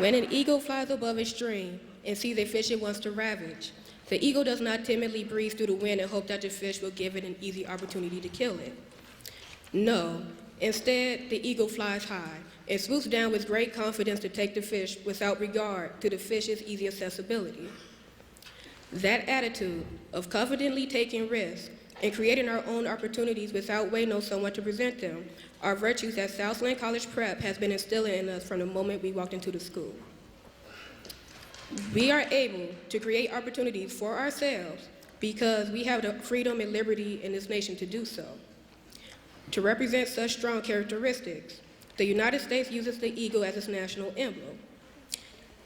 When an eagle flies above a stream and sees a fish it wants to ravage, the eagle does not timidly breeze through the wind and hope that the fish will give it an easy opportunity to kill it. No, instead, the eagle flies high and swoops down with great confidence to take the fish without regard to the fish's easy accessibility. That attitude of confidently taking risks and creating our own opportunities without waiting on someone to present them are virtues that Southland College Prep has been instilling in us from the moment we walked into the school. We are able to create opportunities for ourselves because we have the freedom and liberty in this nation to do so. To represent such strong characteristics, the United States uses the eagle as its national emblem.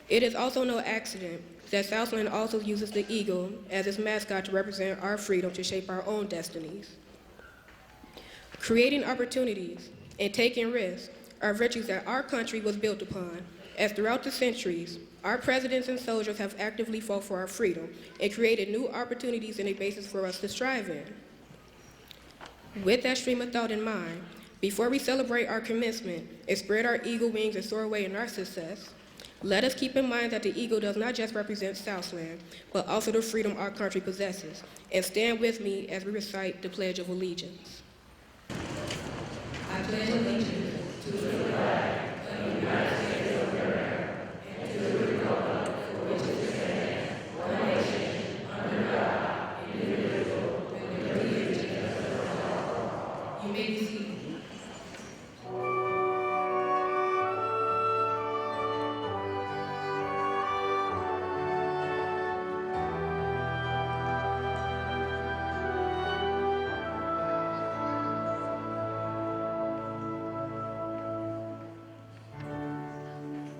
It is also no accident that Southland also uses the eagle as its mascot to represent our freedom to shape our own destinies. Creating opportunities and taking risks are virtues that our country was built upon, as throughout the centuries, our presidents and soldiers have actively fought for our freedom and created new opportunities and a basis for us to strive in. With that stream of thought in mind, before we celebrate our commencement and spread our eagle wings and soar away in our success, let us keep in mind that the eagle does not just represent Southland, but also the freedom our country possesses. And stand with me as we recite the Pledge of Allegiance. I pledge allegiance to the flag of the United States of America and to the republic for which it stands, one nation, under God, indivisible, with liberty and justice for all. You may be seated.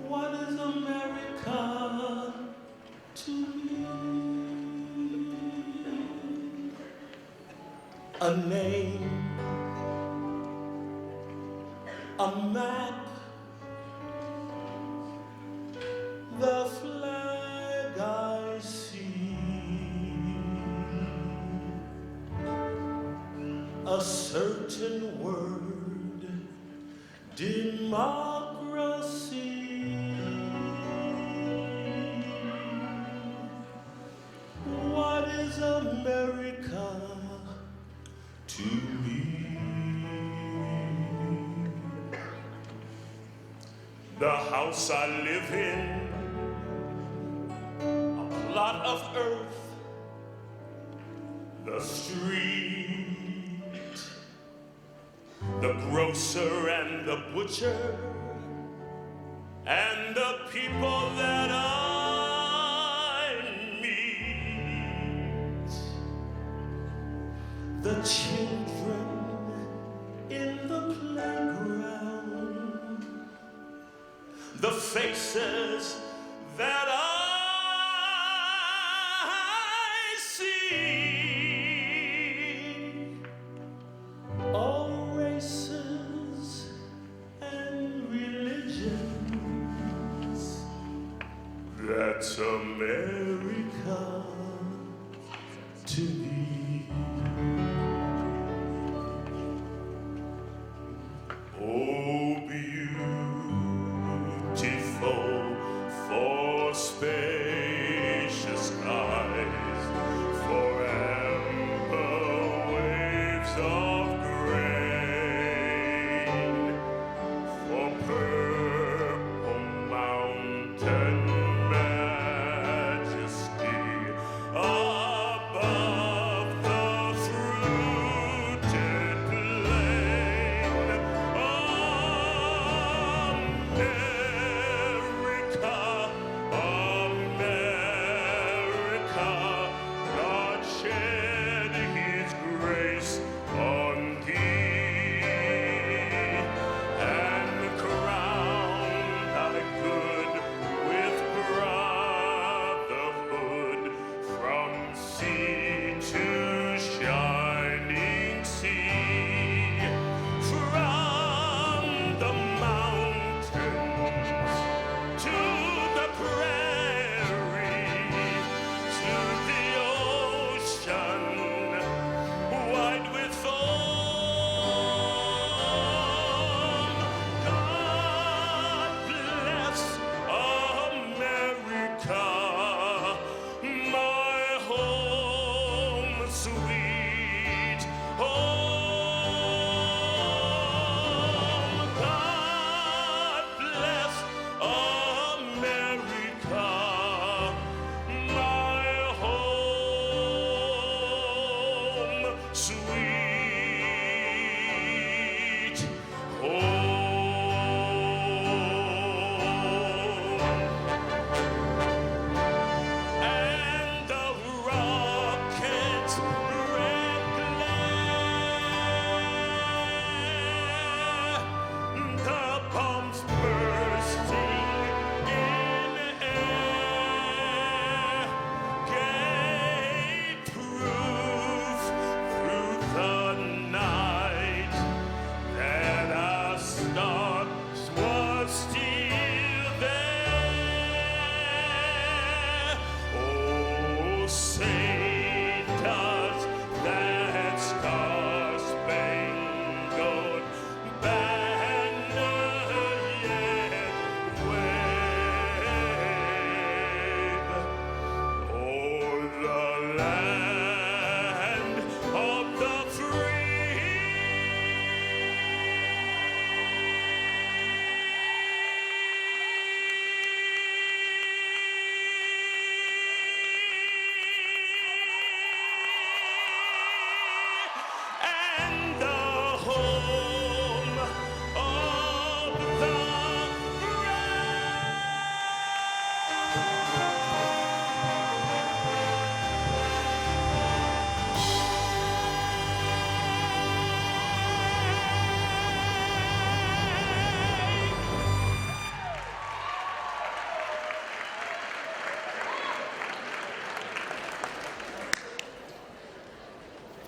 What is America to me? A name, a map, the flag I see, a certain word, democracy. What is America to me? The house I live in, a plot of earth, the street, the grocer and the butcher, and the people that I meet, the children in the playground, the faces that I see, all races and religions. That's America to me. Oh, beautiful for spacious skies, for amber waves of grain, for purple mountain majesty above the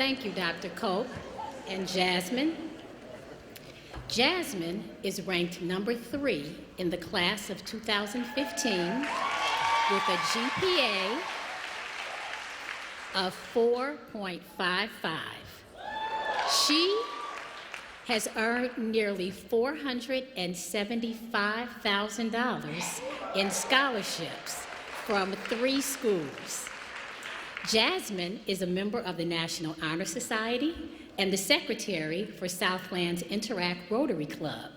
Thank you, Dr. Cope. And Jasmine? Jasmine is ranked number 3 in the class of 2015 with a GPA of 4.55. She has earned nearly $475,000 in scholarships from 3 schools. Jasmine is a member of the National Honor Society and the secretary for Southland's Interact Rotary Club,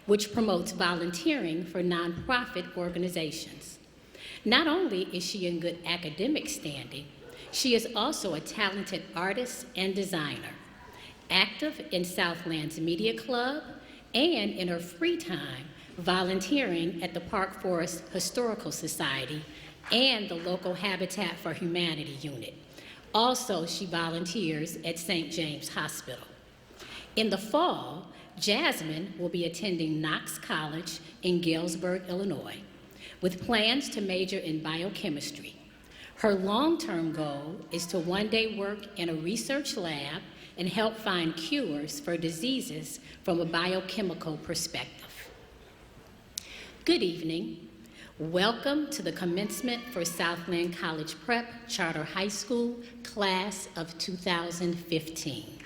which promotes volunteering for nonprofit organizations. Not only is she in good academic standing, she is also a talented artist and designer, active in Southland's Media Club, and in her free time, volunteering at the Park Forest Historical Society and the local Habitat for Humanity unit. Also, she volunteers at St. James Hospital. In the fall, Jasmine will be attending Knox College in Galesburg, Illinois, with plans to major in biochemistry. Her long-term goal is to one day work in a research lab and help find cures for diseases from a biochemical perspective. Good evening. Welcome to the commencement for Southland College Prep Charter High School class of 2015.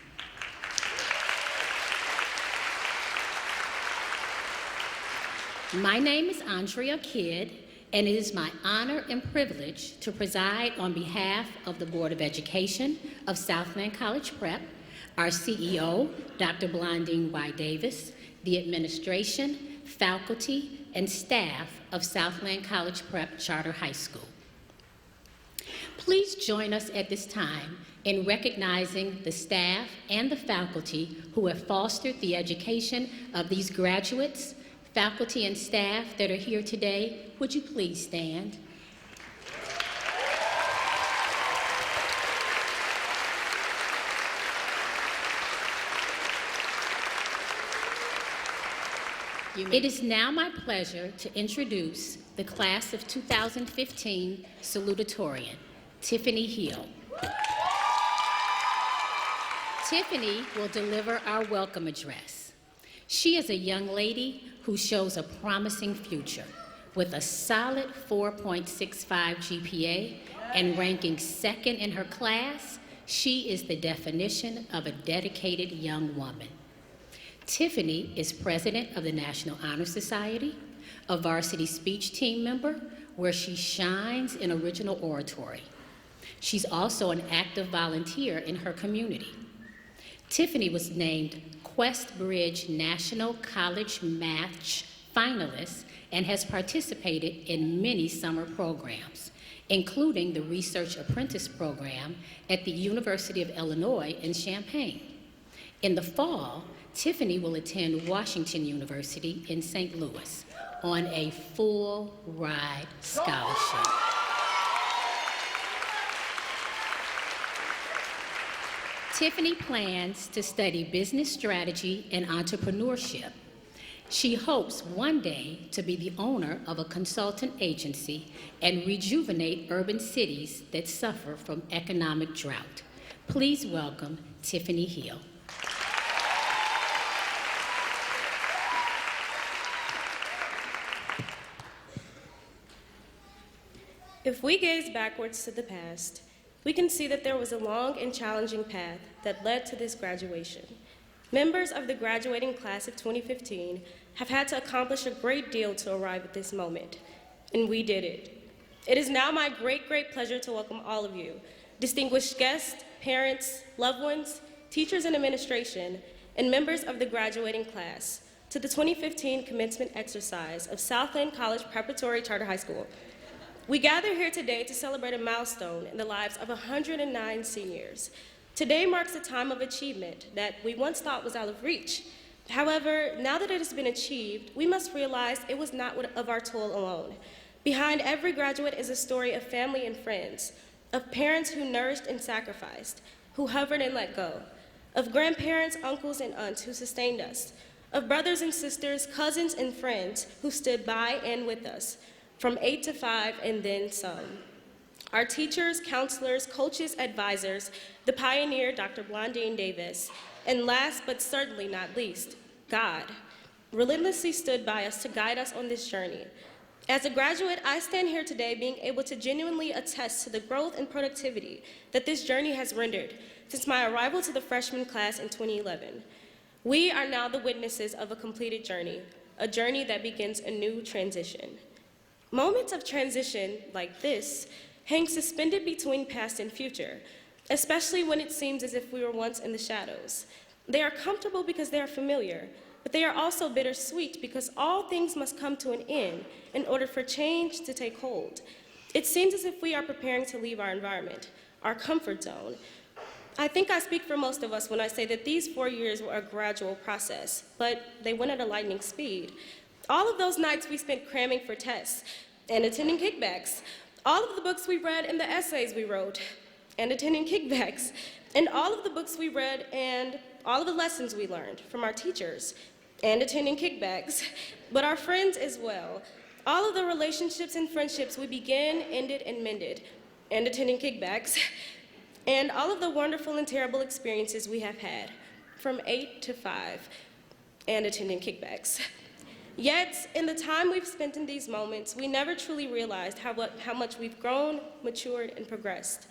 My name is Andrea Kidd, and it is my honor and privilege to preside on behalf of the Board of Education of Southland College Prep, our CEO, Dr. Blondine Y. Davis, the administration, faculty, and staff of Southland College Prep Charter High School. Please join us at this time in recognizing the staff and the faculty who have fostered the education of these graduates. Faculty and staff that are here today, would you please stand? It is now my pleasure to introduce the class of 2015 salutatorian, Tiffany Hill. Tiffany will deliver our welcome address. She is a young lady who shows a promising future with a solid 4.65 GPA and ranking 2nd in her class. She is the definition of a dedicated young woman. Tiffany is president of the National Honor Society, a varsity speech team member where she shines in original oratory. She's also an active volunteer in her community. Tiffany was named Quest Bridge National College Match finalist and has participated in many summer programs, including the Research Apprentice Program at the University of Illinois in Champaign. In the fall, Tiffany will attend Washington University in St. Louis on a full ride scholarship. Tiffany plans to study business strategy and entrepreneurship. She hopes one day to be the owner of a consultant agency and rejuvenate urban cities that suffer from economic drought. Please welcome Tiffany Hill. If we gaze backwards to the past, we can see that there was a long and challenging path that led to this graduation. Members of the graduating class of 2015 have had to accomplish a great deal to arrive at this moment, and we did it. It is now my great pleasure to welcome all of you, distinguished guests, parents, loved ones, teachers and administration, and members of the graduating class to the 2015 commencement exercise of Southland College Preparatory Charter High School. We gather here today to celebrate a milestone in the lives of 109 seniors. Today marks a time of achievement that we once thought was out of reach. However, now that it has been achieved, we must realize it was not of our toil alone. Behind every graduate is a story of family and friends, of parents who nourished and sacrificed, who hovered and let go, of grandparents, uncles, and aunts who sustained us, of brothers and sisters, cousins, and friends who stood by and with us, from 8 to 5 and then some. our teachers, counselors, coaches, advisors, the pioneer, Dr. Blondine Davis, and last but certainly not least, God, relentlessly stood by us to guide us on this journey. As a graduate, I stand here today being able to genuinely attest to the growth and productivity that this journey has rendered since my arrival to the freshman class in 2011. We are now the witnesses of a completed journey, a journey that begins a new transition. Moments of transition like this hang suspended between past and future, especially when it seems as if we were once in the shadows. They are comfortable because they are familiar, but they are also bittersweet because all things must come to an end in order for change to take hold. It seems as if we are preparing to leave our environment, our comfort zone. I think I speak for most of us when I say that these 4 years were a gradual process, but they went at a lightning speed. All of those nights we spent cramming for tests and attending kickbacks, all of the books we read and the essays we wrote and attending kickbacks, and all of the books we read and all of the lessons we learned from our teachers and attending kickbacks, but our friends as well. All of the relationships and friendships we began, ended, and mended, and attending kickbacks, and all of the wonderful and terrible experiences we have had, from 8 to 5, and attending kickbacks. Yet, in the time we've spent in these moments, we never truly realized how much we've grown, matured, and progressed.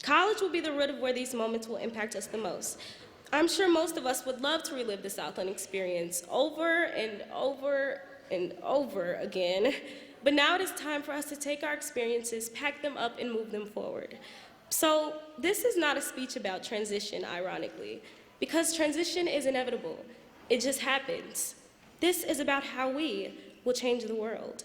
College will be the root of where these moments will impact us the most. I'm sure most of us would love to relive the Southland experience over and over and over again, but now it is time for us to take our experiences, pack them up, and move them forward. So this is not a speech about transition, ironically, because transition is inevitable. It just happens. This is about how we will change the world.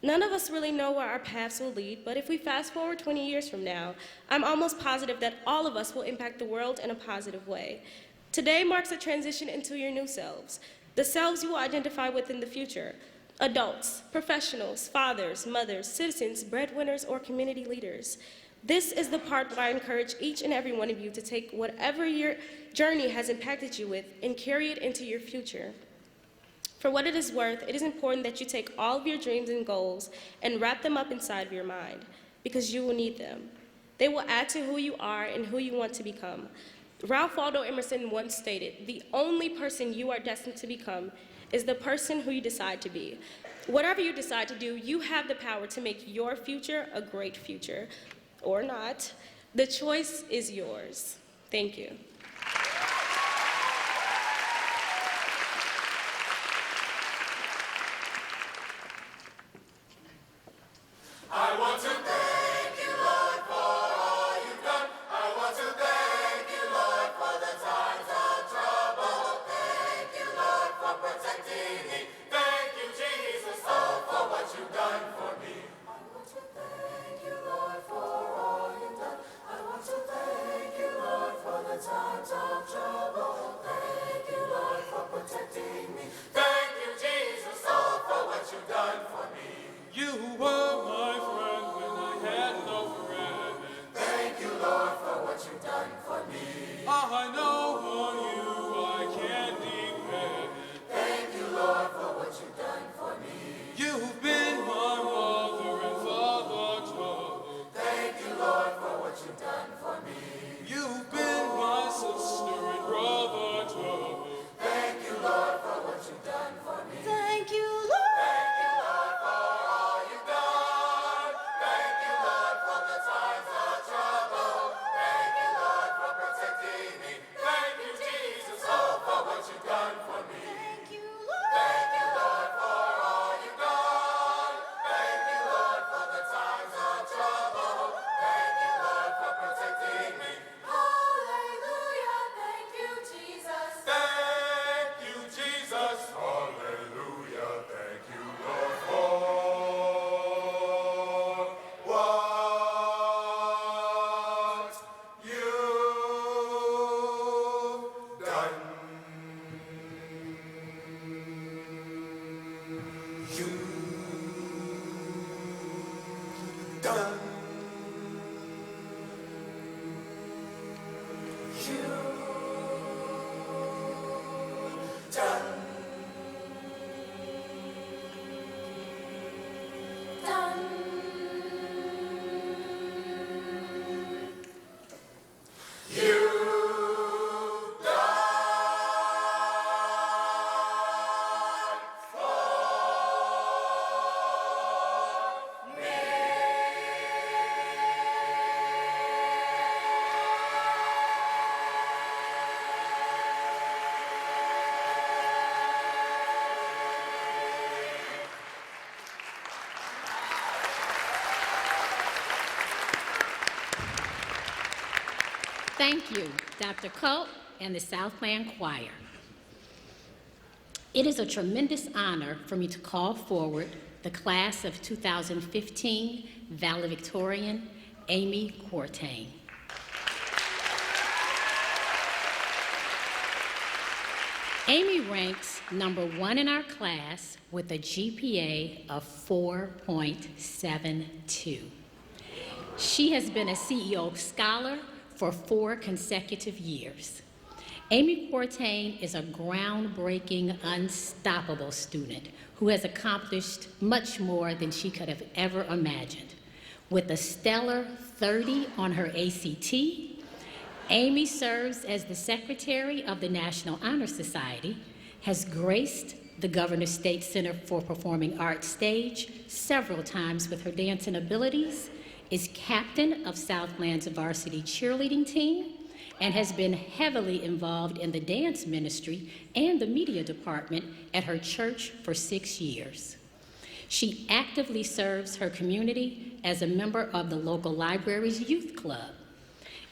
None of us really know where our paths will lead, but if we fast forward 20 years from now, I'm almost positive that all of us will impact the world in a positive way. Today marks a transition into your new selves, the selves you will identify with in the future. Adults, professionals, fathers, mothers, citizens, breadwinners, or community leaders. This is the part where I encourage each and every one of you to take whatever your journey has impacted you with and carry it into your future. For what it is worth, it is important that you take all of your dreams and goals and wrap them up inside of your mind, because you will need them. They will add to who you are and who you want to become. Ralph Waldo Emerson once stated, "The only person you are destined to become is the person who you decide to be." Whatever you decide to do, you have the power to make your future a great future, or not. The choice is yours. Thank you. I want to thank you, Lord, for all you've done. I want to thank you, Lord, for the times of trouble. Thank you, Lord, for protecting me. Thank you, Jesus, oh, for what you've done for me. I want to thank you, Lord, for all you've done. I want to thank you, Lord, for the times of trouble. Thank you, Lord, for protecting me. Thank you, Jesus, oh, for what you've done for me. You were my friend when I had no friend. Thank you, Lord, for what you've done for me. I know on you I can depend. Thank you, Lord, for what you've done for me. You've been my mother and father too. Thank you, Lord, for what you've done for me. You've been my sister and brother too. Thank you, Lord, for what you've done for me. Thank you, Lord. Thank you, Lord, for all you've done. Thank you, Lord, for the times of trouble. Thank you, Lord, for protecting me. Thank you, Jesus, oh, for what you've done for me. Thank you, Lord. Thank you, Lord, for all you've done. Thank you, Lord, for the times of trouble. Thank you, Lord, for protecting me. Hallelujah. Thank you, Jesus. Thank you, Jesus. Hallelujah. Thank you, Lord, for what you've done. You've done. Done. Thank you, Dr. Culp and the Southland Choir. It is a tremendous honor for me to call forward the class of 2015 valedictorian, Amy Quartain. Amy ranks number 1 in our class with a GPA of 4.72. She has been a CEO Scholar for 4 consecutive years. Amy Quartain is a groundbreaking, unstoppable student who has accomplished much more than she could have ever imagined. With a stellar 30 on her ACT, Amy serves as the Secretary of the National Honor Society, has graced the Governor State Center for Performing Arts stage several times with her dancing abilities, is captain of Southland's varsity cheerleading team, and has been heavily involved in the dance ministry and the media department at her church for 6 years. She actively serves her community as a member of the local library's youth club.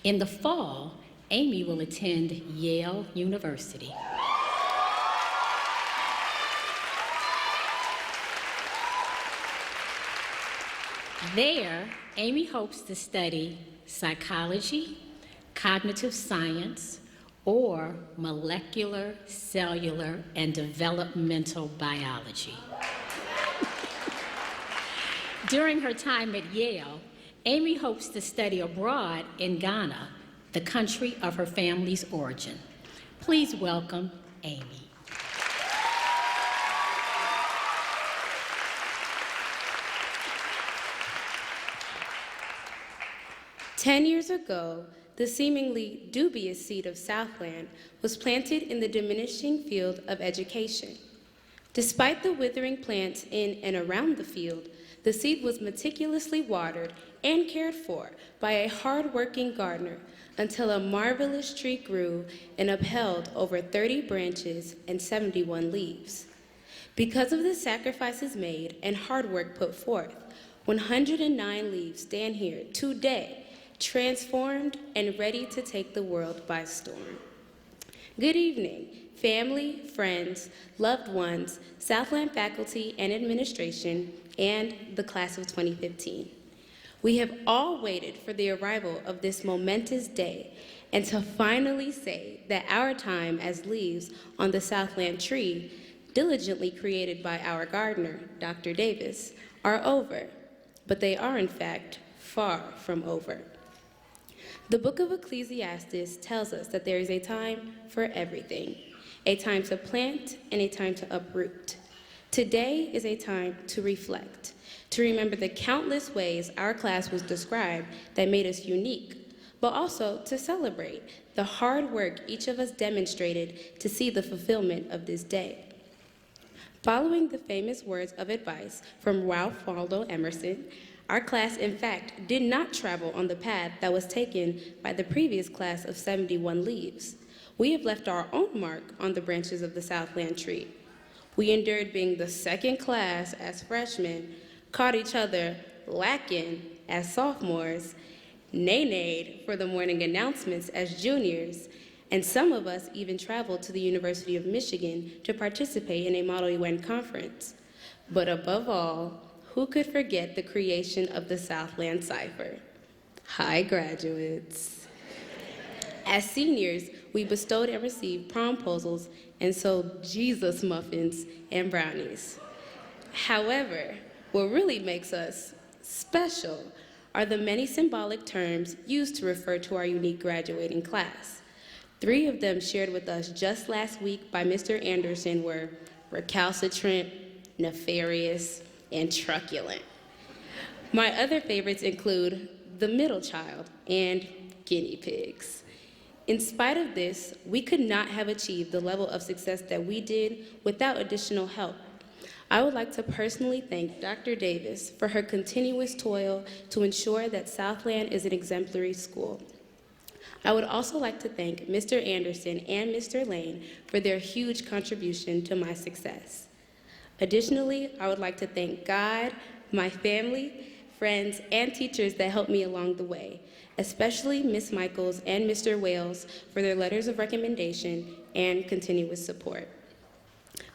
In the fall, Amy will attend Yale University. There, Amy hopes to study psychology, cognitive science, or molecular, cellular, and developmental biology. During her time at Yale, Amy hopes to study abroad in Ghana, the country of her family's origin. Please welcome Amy. "10 years ago, the seemingly dubious seed of Southland was planted in the diminishing field of education. Despite the withering plants in and around the field, the seed was meticulously watered and cared for by a hard-working gardener until a marvelous tree grew and upheld over 30 branches and 71 leaves. Because of the sacrifices made and hard work put forth, 109 leaves stand here today, transformed and ready to take the world by storm. Good evening, family, friends, loved ones, Southland faculty and administration, and the class of 2015. We have all waited for the arrival of this momentous day and to finally say that our time as leaves on the Southland tree, diligently created by our gardener, Dr. Davis, are over, but they are in fact far from over. The book of Ecclesiastes tells us that there is a time for everything, a time to plant and a time to uproot. Today is a time to reflect, to remember the countless ways our class was described that made us unique, but also to celebrate the hard work each of us demonstrated to see the fulfillment of this day. Following the famous words of advice from Ralph Waldo Emerson, our class, in fact, did not travel on the path that was taken by the previous class of 71 leaves. We have left our own mark on the branches of the Southland tree. We endured being the second class as freshmen, caught each other lacking as sophomores, nay-nayed for the morning announcements as juniors, and some of us even traveled to the University of Michigan to participate in a Model UN conference. But above all, who could forget the creation of the Southland Cipher? Hi, graduates. As seniors, we bestowed and received promposals and sold Jesus muffins and brownies. However, what really makes us special are the many symbolic terms used to refer to our unique graduating class. 3 of them shared with us just last week by Mr. Anderson were recalcitrant, nefarious, and truculent. My other favorites include the middle child and guinea pigs. In spite of this, we could not have achieved the level of success that we did without additional help. I would like to personally thank Dr. Davis for her continuous toil to ensure that Southland is an exemplary school. I would also like to thank Mr. Anderson and Mr. Lane for their huge contribution to my success. Additionally, I would like to thank God, my family, friends, and teachers that helped me along the way, especially Ms. Michaels and Mr. Wales for their letters of recommendation and continuous support.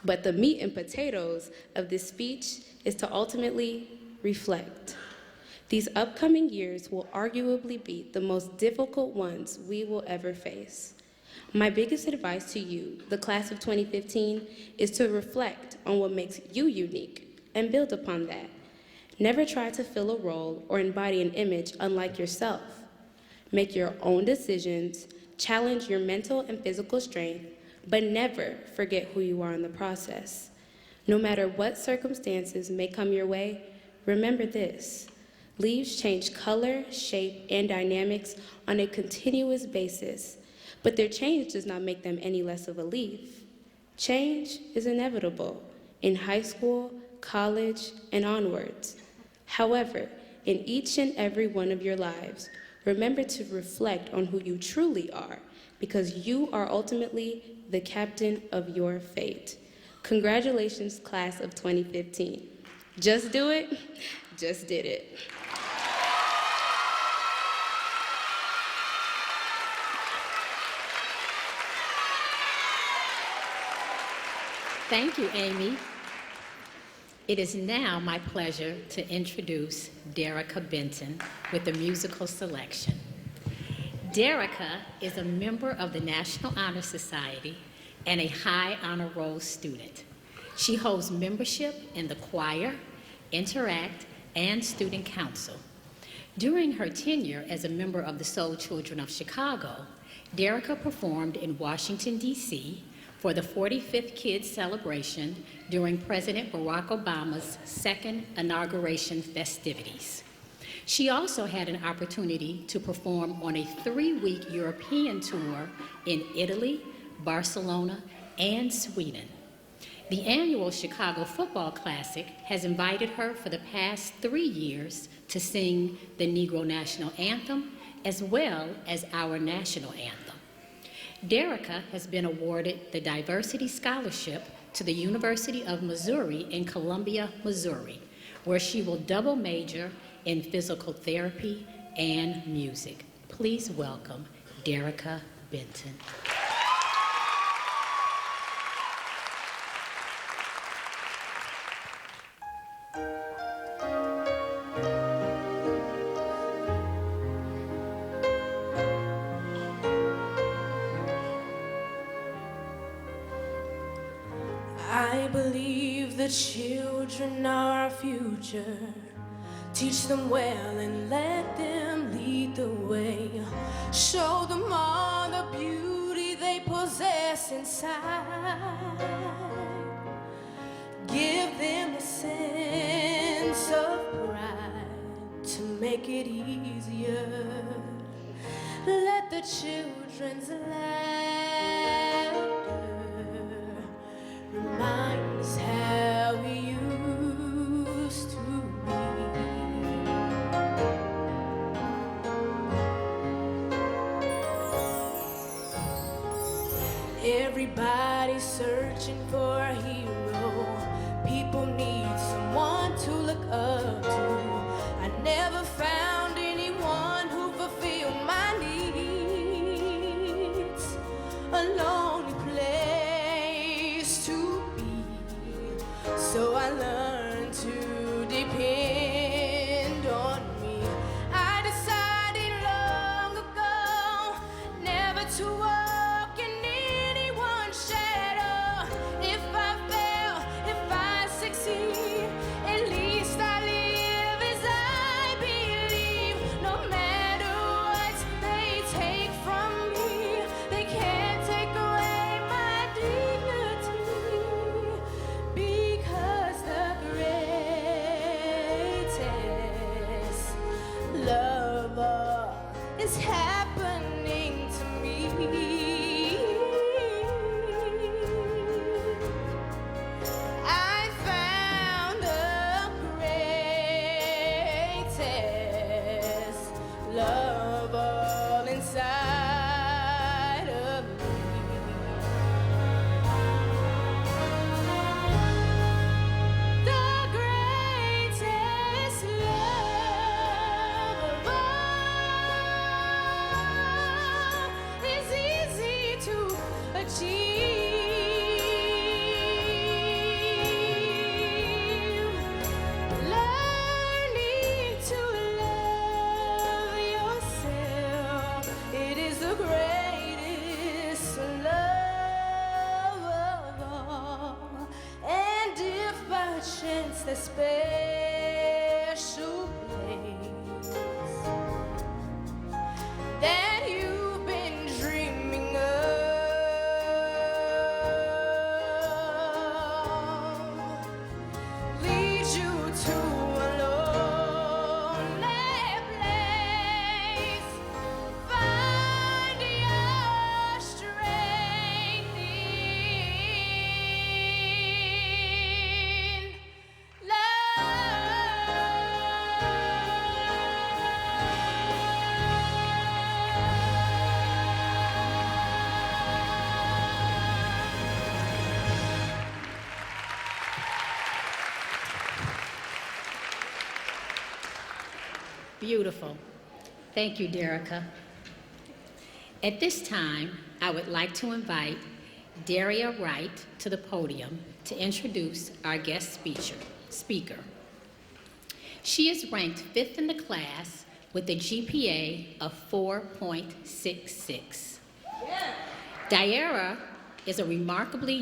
But the meat and potatoes of this speech is to ultimately reflect. These upcoming years will arguably be the most difficult ones we will ever face. My biggest advice to you, the class of 2015, is to reflect on what makes you unique and build upon that. Never try to fill a role or embody an image unlike yourself. Make your own decisions, challenge your mental and physical strength, but never forget who you are in the process. No matter what circumstances may come your way, remember this: leaves change color, shape, and dynamics on a continuous basis, but their change does not make them any less of a leaf. Change is inevitable in high school, college, and onwards. However, in each and every one of your lives, remember to reflect on who you truly are, because you are ultimately the captain of your fate. Congratulations, class of 2015. Just do it, just did it. Thank you, Amy. It is now my pleasure to introduce Derica Benton with the musical selection. Derica is a member of the National Honor Society and a high honor roll student. She holds membership in the choir, Interact, and Student Council. During her tenure as a member of the Soul Children of Chicago, Derica performed in Washington, D.C. for the 45th Kids Celebration during President Barack Obama's second inauguration festivities. She also had an opportunity to perform on a 3-week European tour in Italy, Barcelona, and Sweden. The annual Chicago Football Classic has invited her for the past 3 years to sing the Negro National Anthem as well as our national anthem. Derica has been awarded the Diversity Scholarship to the University of Missouri in Columbia, Missouri, where she will double major in physical therapy and music. Please welcome Derica Benton. I believe the children are our future. Teach them well and let them lead the way. Show them all the beauty they possess inside. Give them a sense of pride to make it easier. Let the children's laughter remind us how we used to be. Everybody's searching for a hero. People need someone to look up to. I never found anyone who fulfilled my needs. A lonely place to be. So I learned to depend on me. I decided long ago never to walk in anyone's shadow. If I fail, if I succeed, at least I live as I believe. No matter what they take from me, they can't take away my dignity. Because the greatest love of all is happening to me. I found the greatest love all inside of me. The greatest love beautiful. Thank you, Derica. At this time, I would like to invite Daria Wright to the podium to introduce our guest speaker. She is ranked 5th in the class with a GPA of 4.66. Diara is a remarkably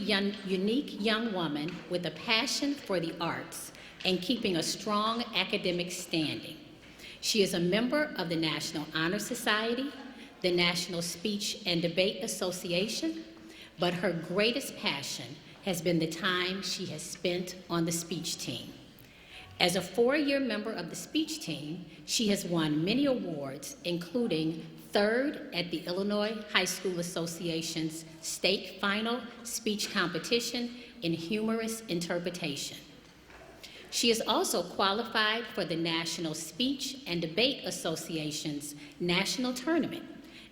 unique young woman with a passion for the arts and keeping a strong academic standing. She is a member of the National Honor Society, the National Speech and Debate Association, but her greatest passion has been the time she has spent on the speech team. As a 4-year member of the speech team, she has won many awards, including 3rd at the Illinois High School Association's state final speech competition in humorous interpretation. She is also qualified for the National Speech and Debate Association's national tournament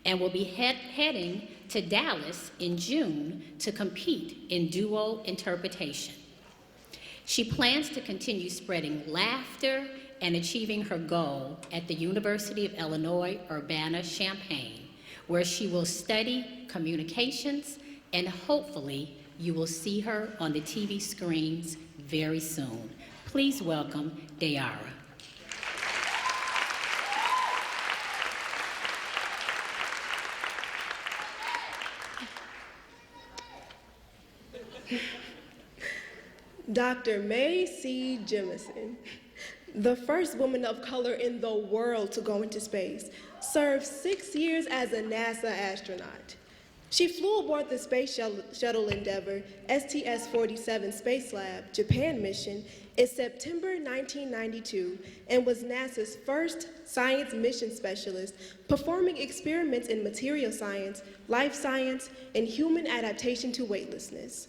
and will be heading to Dallas in June to compete in duo interpretation. She plans to continue spreading laughter and achieving her goal at the University of Illinois Urbana-Champaign, where she will study communications, and hopefully you will see her on the TV screens very soon. Please welcome Dayara. Dr. Mae C. Jemison, the first woman of color in the world to go into space, served 6 years as a NASA astronaut. She flew aboard the Space Shuttle Endeavour STS-47 Space Lab Japan mission in September 1992 and was NASA's first science mission specialist, performing experiments in material science, life science, and human adaptation to weightlessness.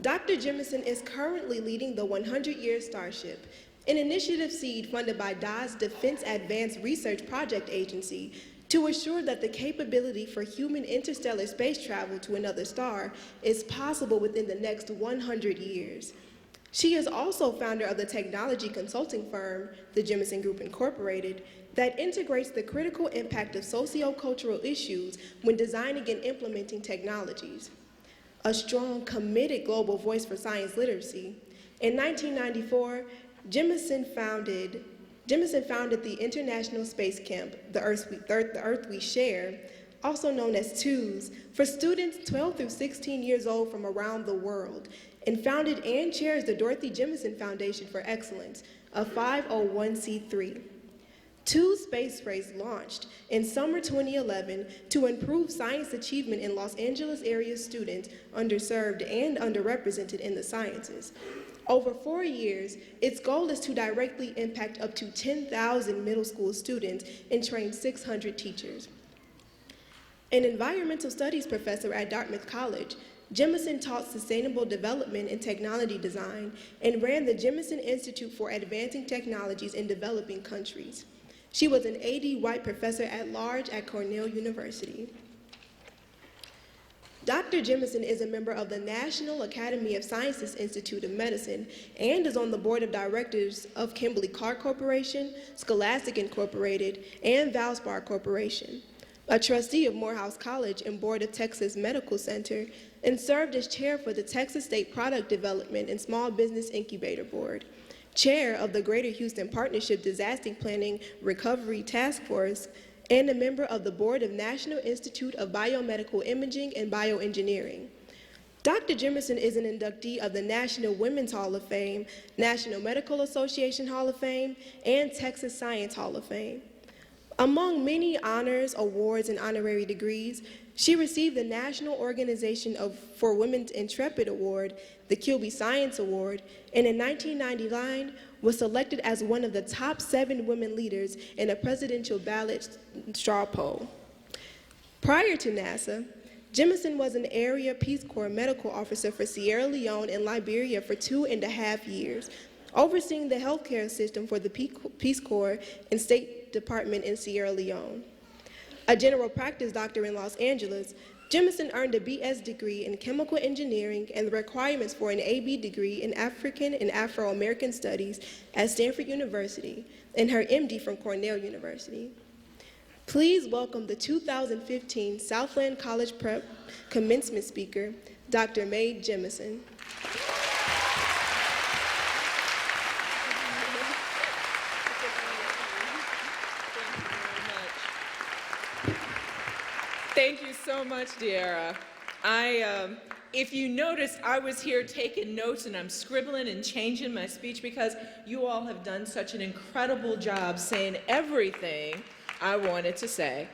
Dr. Jemison is currently leading the 100-Year Starship, an initiative seed funded by DA's Defense Advanced Research Project Agency to assure that the capability for human interstellar space travel to another star is possible within the next 100 years. She is also founder of the technology consulting firm, the Jemison Group Incorporated, that integrates the critical impact of socio-cultural issues when designing and implementing technologies. A strong, committed global voice for science literacy, in 1994, Jemison founded the International Space Camp, the Earth We Share, also known as TWOS, for students 12 through 16 years old from around the world, and founded and chairs the Dorothy Jemison Foundation for Excellence, a 501c3. 2 space race launched in summer 2011 to improve science achievement in Los Angeles area students underserved and underrepresented in the sciences. Over 4 years, its goal is to directly impact up to 10,000 middle school students and train 600 teachers. An environmental studies professor at Dartmouth College, Jemison taught sustainable development and technology design and ran the Jemison Institute for Advancing Technologies in Developing Countries. She was an A.D. White professor at large at Cornell University. Dr. Jemison is a member of the National Academy of Sciences Institute of Medicine and is on the board of directors of Kimberly-Clark Corporation, Scholastic Incorporated, and Valspar Corporation, a trustee of Morehouse College and board of Texas Medical Center, and served as chair for the Texas State Product Development and Small Business Incubator Board, chair of the Greater Houston Partnership Disaster Planning Recovery Task Force, and a member of the board of National Institute of Biomedical Imaging and Bioengineering. Dr. Jemison is an inductee of the National Women's Hall of Fame, National Medical Association Hall of Fame, and Texas Science Hall of Fame. Among many honors, awards, and honorary degrees, she received the National Organization for Women's Intrepid Award, the Kilby Science Award, and in 1999 was selected as one of the top 7 women leaders in a presidential ballot straw poll. Prior to NASA, Jemison was an area Peace Corps medical officer for Sierra Leone and Liberia for 2.5 years, overseeing the healthcare system for the Peace Corps and State Department in Sierra Leone. A general practice doctor in Los Angeles, Jemison earned a BS degree in chemical engineering and the requirements for an AB degree in African and Afro-American studies at Stanford University and her MD from Cornell University. Please welcome the 2015 Southland College Prep commencement speaker, Dr. Mae Jemison. Thank you so much, Deara. If you noticed, I was here taking notes and I'm scribbling and changing my speech because you all have done such an incredible job saying everything I wanted to say.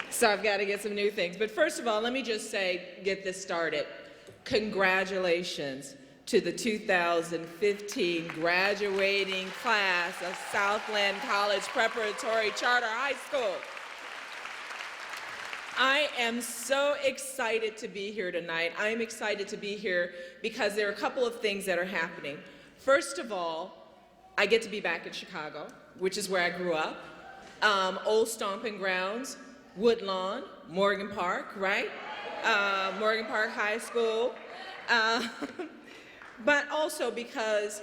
So I've got to get some new things. But first of all, let me just say, get this started. Congratulations to the 2015 graduating class of Southland College Preparatory Charter High School. I am so excited to be here tonight. I am excited to be here because there are a couple of things that are happening. First of all, I get to be back in Chicago, which is where I grew up. Old stomping grounds, Woodlawn, Morgan Park, right? Morgan Park High School. But also because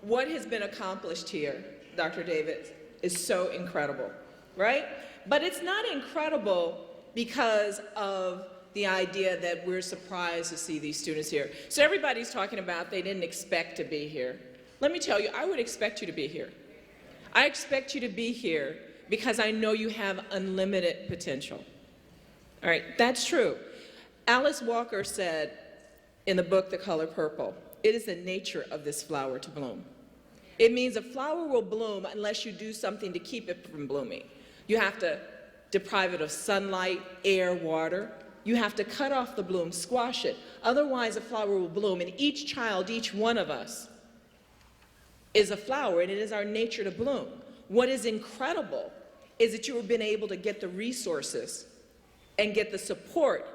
what has been accomplished here, Dr. David, is so incredible, right? But it's not incredible because of the idea that we're surprised to see these students here. So everybody's talking about they didn't expect to be here. Let me tell you, I would expect you to be here. I expect you to be here because I know you have unlimited potential. All right, that's true. Alice Walker said in the book, The Color Purple, it is the nature of this flower to bloom. It means a flower will bloom unless you do something to keep it from blooming. You have to deprive it of sunlight, air, water. You have to cut off the bloom, squash it. Otherwise, a flower will bloom. And each child, each one of us, is a flower, and it is our nature to bloom. What is incredible is that you have been able to get the resources and get the support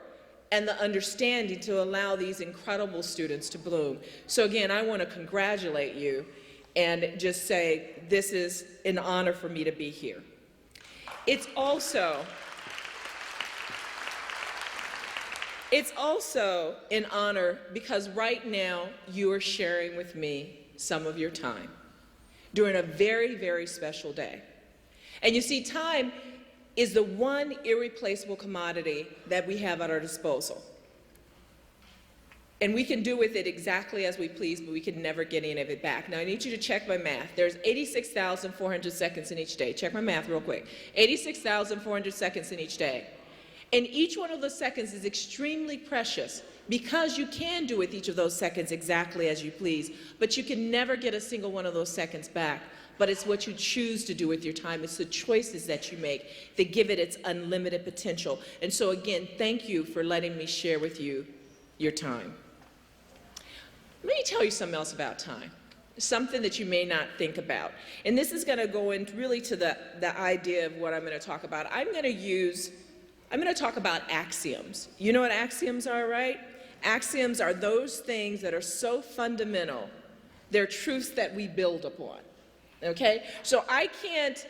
and the understanding to allow these incredible students to bloom. So again, I want to congratulate you and just say this is an honor for me to be here. It's also an honor because right now you are sharing with me some of your time during a very, very special day. And you see, time is the one irreplaceable commodity that we have at our disposal. And we can do with it exactly as we please, but we can never get any of it back. Now, I need you to check my math. There's 86,400 seconds in each day. Check my math real quick. 86,400 seconds in each day. And each one of those seconds is extremely precious because you can do with each of those seconds exactly as you please, but you can never get a single one of those seconds back. But it's what you choose to do with your time. It's the choices that you make that give it its unlimited potential. And so again, thank you for letting me share with you your time. Let me tell you something else about time, something that you may not think about. And this is going to go in really to the idea of what I'm going to talk about. I'm going to talk about axioms. You know what axioms are, right? Axioms are those things that are so fundamental, they're truths that we build upon. Okay? So I can't,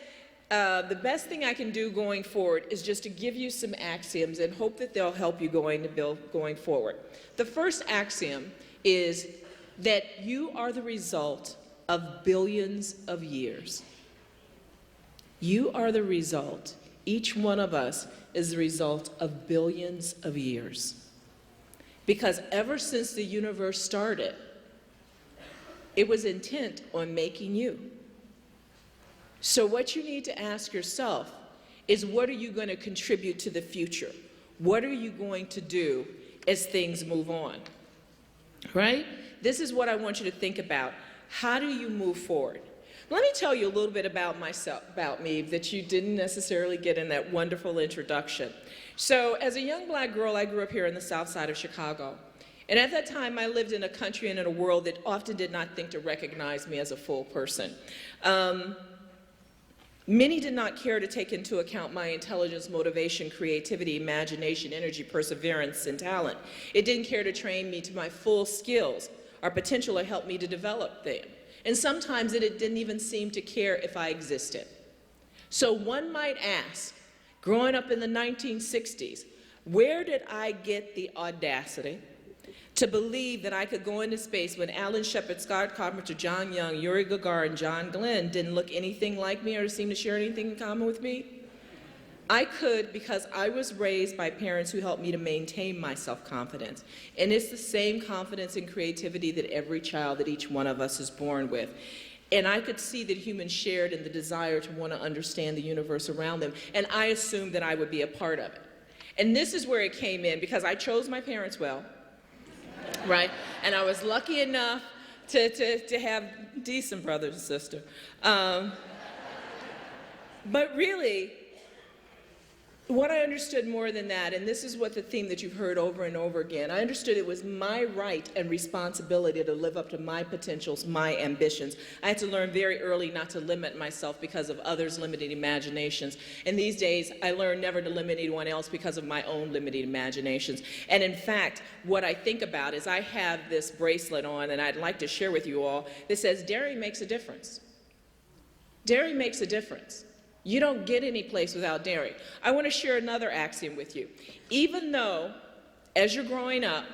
the best thing I can do going forward is just to give you some axioms and hope that they'll help you going forward. The first axiom is that you are the result of billions of years. You are the result, each one of us is the result of billions of years. Because ever since the universe started, it was intent on making you. So what you need to ask yourself is, what are you going to contribute to the future? What are you going to do as things move on? Right? This is what I want you to think about. How do you move forward? Let me tell you a little bit about myself, about me, that you didn't necessarily get in that wonderful introduction. So as a young black girl, I grew up here in the south side of Chicago. And at that time, I lived in a country and in a world that often did not think to recognize me as a full person. Many did not care to take into account my intelligence, motivation, creativity, imagination, energy, perseverance, and talent. It didn't care to train me to my full skills or potential or help me to develop them. And sometimes it didn't even seem to care if I existed. So one might ask, growing up in the 1960s, Where did I get the audacity to believe that I could go into space when Alan Shepard, Scott Carpenter, John Young, Yuri Gagarin, John Glenn didn't look anything like me or seem to share anything in common with me? I could because I was raised by parents who helped me to maintain my self-confidence. And it's the same confidence and creativity that every child, that each one of us is born with. And I could see that humans shared in the desire to want to understand the universe around them. And I assumed that I would be a part of it. And this is where it came in, because I chose my parents well, right? And I was lucky enough to have decent brothers and sisters. But really, what I understood more than that, and this is what the theme that you've heard over and over again, I understood it was my right and responsibility to live up to my potentials, my ambitions. I had to learn very early not to limit myself because of others' limited imaginations. And these days, I learned never to limit anyone else because of my own limited imaginations. And in fact, what I think about is I have this bracelet on, and I'd like to share with you all, that says, daring makes a difference. Daring makes a difference. You don't get any place without daring. I want to share another axiom with you. Even though, as you're growing up,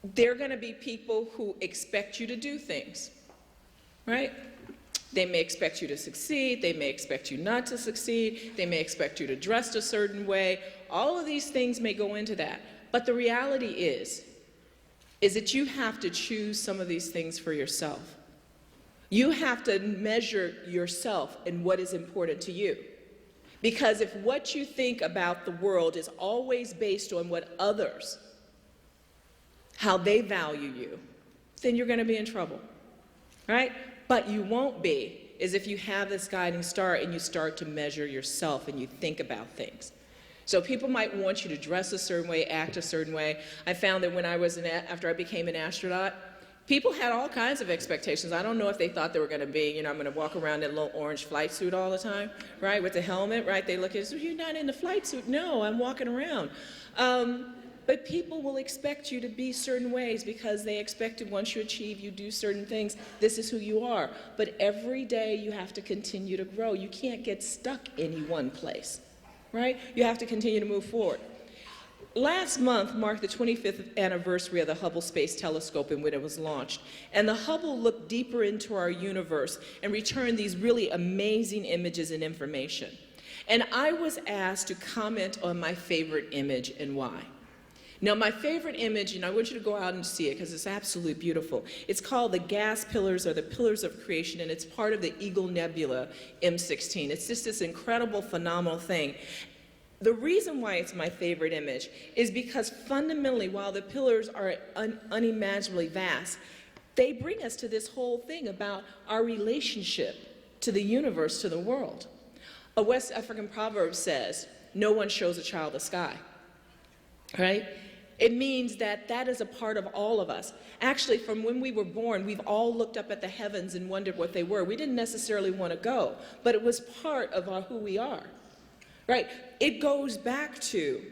there are going to be people who expect you to do things, right? They may expect you to succeed. They may expect you not to succeed. They may expect you to dress a certain way. All of these things may go into that. But the reality is that you have to choose some of these things for yourself. You have to measure yourself and what is important to you. Because if what you think about the world is always based on what others, how they value you, then you're going to be in trouble, right? But you won't be is if you have this guiding star and you start to measure yourself and you think about things. So people might want you to dress a certain way, act a certain way. I found that when I was after I became an astronaut, people had all kinds of expectations. I don't know if they thought they were going to be, I'm going to walk around in a little orange flight suit all the time, right, with the helmet, right? They look at us, you're not in the flight suit. No, I'm walking around. But people will expect you to be certain ways because they expect to, once you achieve, you do certain things. This is who you are. But every day you have to continue to grow. You can't get stuck in one place, right? You have to continue to move forward. Last month marked the 25th anniversary of the Hubble Space Telescope and when it was launched. And the Hubble looked deeper into our universe and returned these really amazing images and information. And I was asked to comment on my favorite image and why. Now, my favorite image, and I want you to go out and see it because it's absolutely beautiful. It's called the gas pillars or the pillars of creation, and it's part of the Eagle Nebula M16. It's just this incredible, phenomenal thing. The reason why it's my favorite image is because fundamentally, while the pillars are unimaginably vast, they bring us to this whole thing about our relationship to the universe, to the world. A West African proverb says, no one shows a child the sky, right? It means that that is a part of all of us. Actually, from when we were born, we've all looked up at the heavens and wondered what they were. We didn't necessarily want to go, but it was part of who we are. Right? It goes back to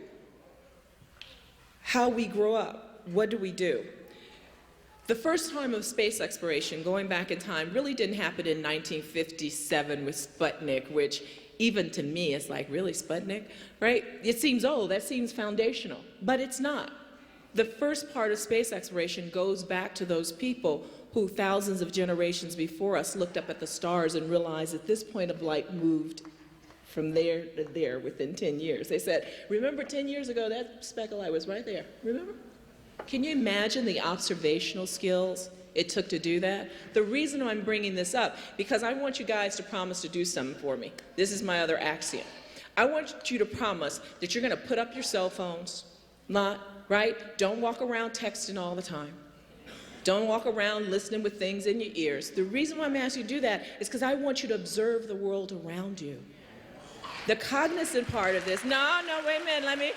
how we grow up. What do we do? The first time of space exploration, going back in time, really didn't happen in 1957 with Sputnik, which even to me is like, really, Sputnik? Right? It seems old, that seems foundational, but it's not. The first part of space exploration goes back to those people who thousands of generations before us looked up at the stars and realized that this point of light moved from there to there within 10 years. They said, remember 10 years ago, that speck of light was right there, remember? Can you imagine the observational skills it took to do that? The reason I'm bringing this up, because I want you guys to promise to do something for me. This is my other axiom. I want you to promise that you're gonna put up your cell phones, right? Don't walk around texting all the time. Don't walk around listening with things in your ears. The reason why I'm asking you to do that is because I want you to observe the world around you. The cognizant part of this, no, wait a minute,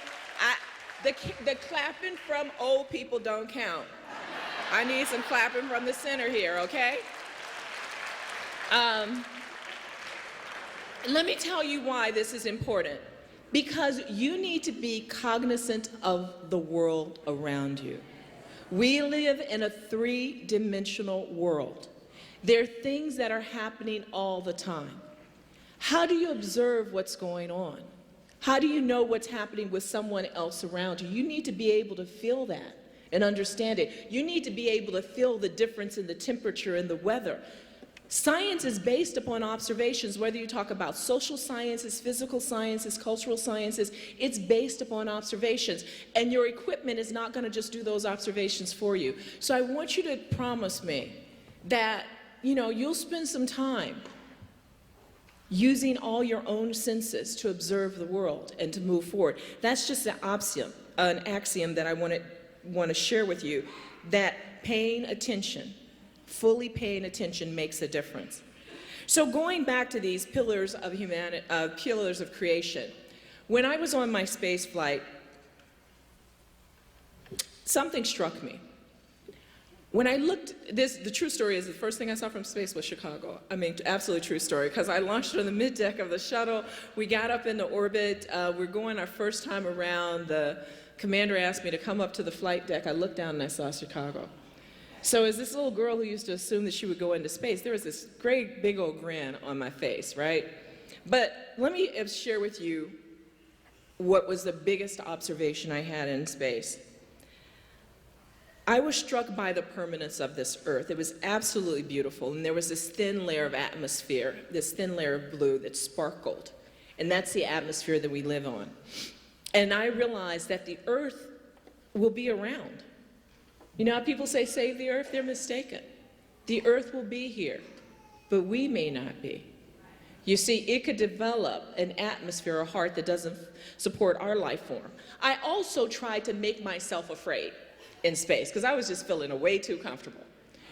the clapping from old people don't count. I need some clapping from the center here, okay? Let me tell you why this is important. Because you need to be cognizant of the world around you. We live in a three-dimensional world. There are things that are happening all the time. How do you observe what's going on? How do you know what's happening with someone else around you? You need to be able to feel that and understand it. You need to be able to feel the difference in the temperature and the weather. Science is based upon observations, whether you talk about social sciences, physical sciences, cultural sciences, it's based upon observations. And your equipment is not going to just do those observations for you. So I want you to promise me that, you'll spend some time using all your own senses to observe the world and to move forward. That's just an axiom that I want to share with you, that paying attention, fully paying attention makes a difference. So going back to these pillars of humanity, pillars of creation, when I was on my space flight, something struck me. When I looked, the true story is the first thing I saw from space was Chicago. I mean, absolutely true story, because I launched on the mid-deck of the shuttle. We got up into orbit. We're going our first time around. The commander asked me to come up to the flight deck. I looked down and I saw Chicago. So as this little girl who used to assume that she would go into space, there was this great big old grin on my face, right? But let me share with you what was the biggest observation I had in space. I was struck by the permanence of this earth. It was absolutely beautiful, and there was this thin layer of atmosphere, this thin layer of blue that sparkled, and that's the atmosphere that we live on. And I realized that the earth will be around. You know how people say save the earth? They're mistaken. The earth will be here, but we may not be. You see, it could develop an atmosphere, a heart that doesn't support our life form. I also tried to make myself afraid in space, because I was just feeling way too comfortable.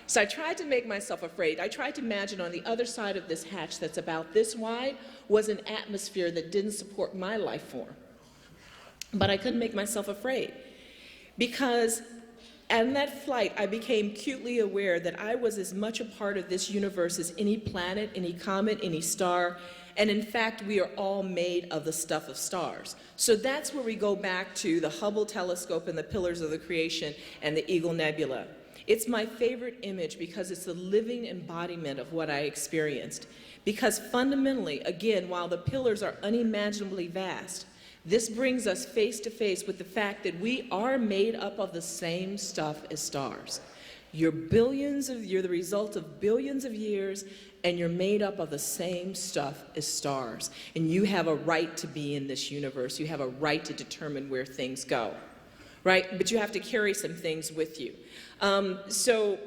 So I tried to make myself afraid. I tried to imagine on the other side of this hatch that's about this wide was an atmosphere that didn't support my life form. But I couldn't make myself afraid, because on that flight, I became acutely aware that I was as much a part of this universe as any planet, any comet, any star, and in fact, we are all made of the stuff of stars. So that's where we go back to the Hubble telescope and the pillars of the creation and the Eagle Nebula. It's my favorite image because it's the living embodiment of what I experienced. Because fundamentally, again, while the pillars are unimaginably vast, this brings us face to face with the fact that we are made up of the same stuff as stars. You're the result of billions of years, and you're made up of the same stuff as stars. And you have a right to be in this universe. You have a right to determine where things go, right? But you have to carry some things with you. So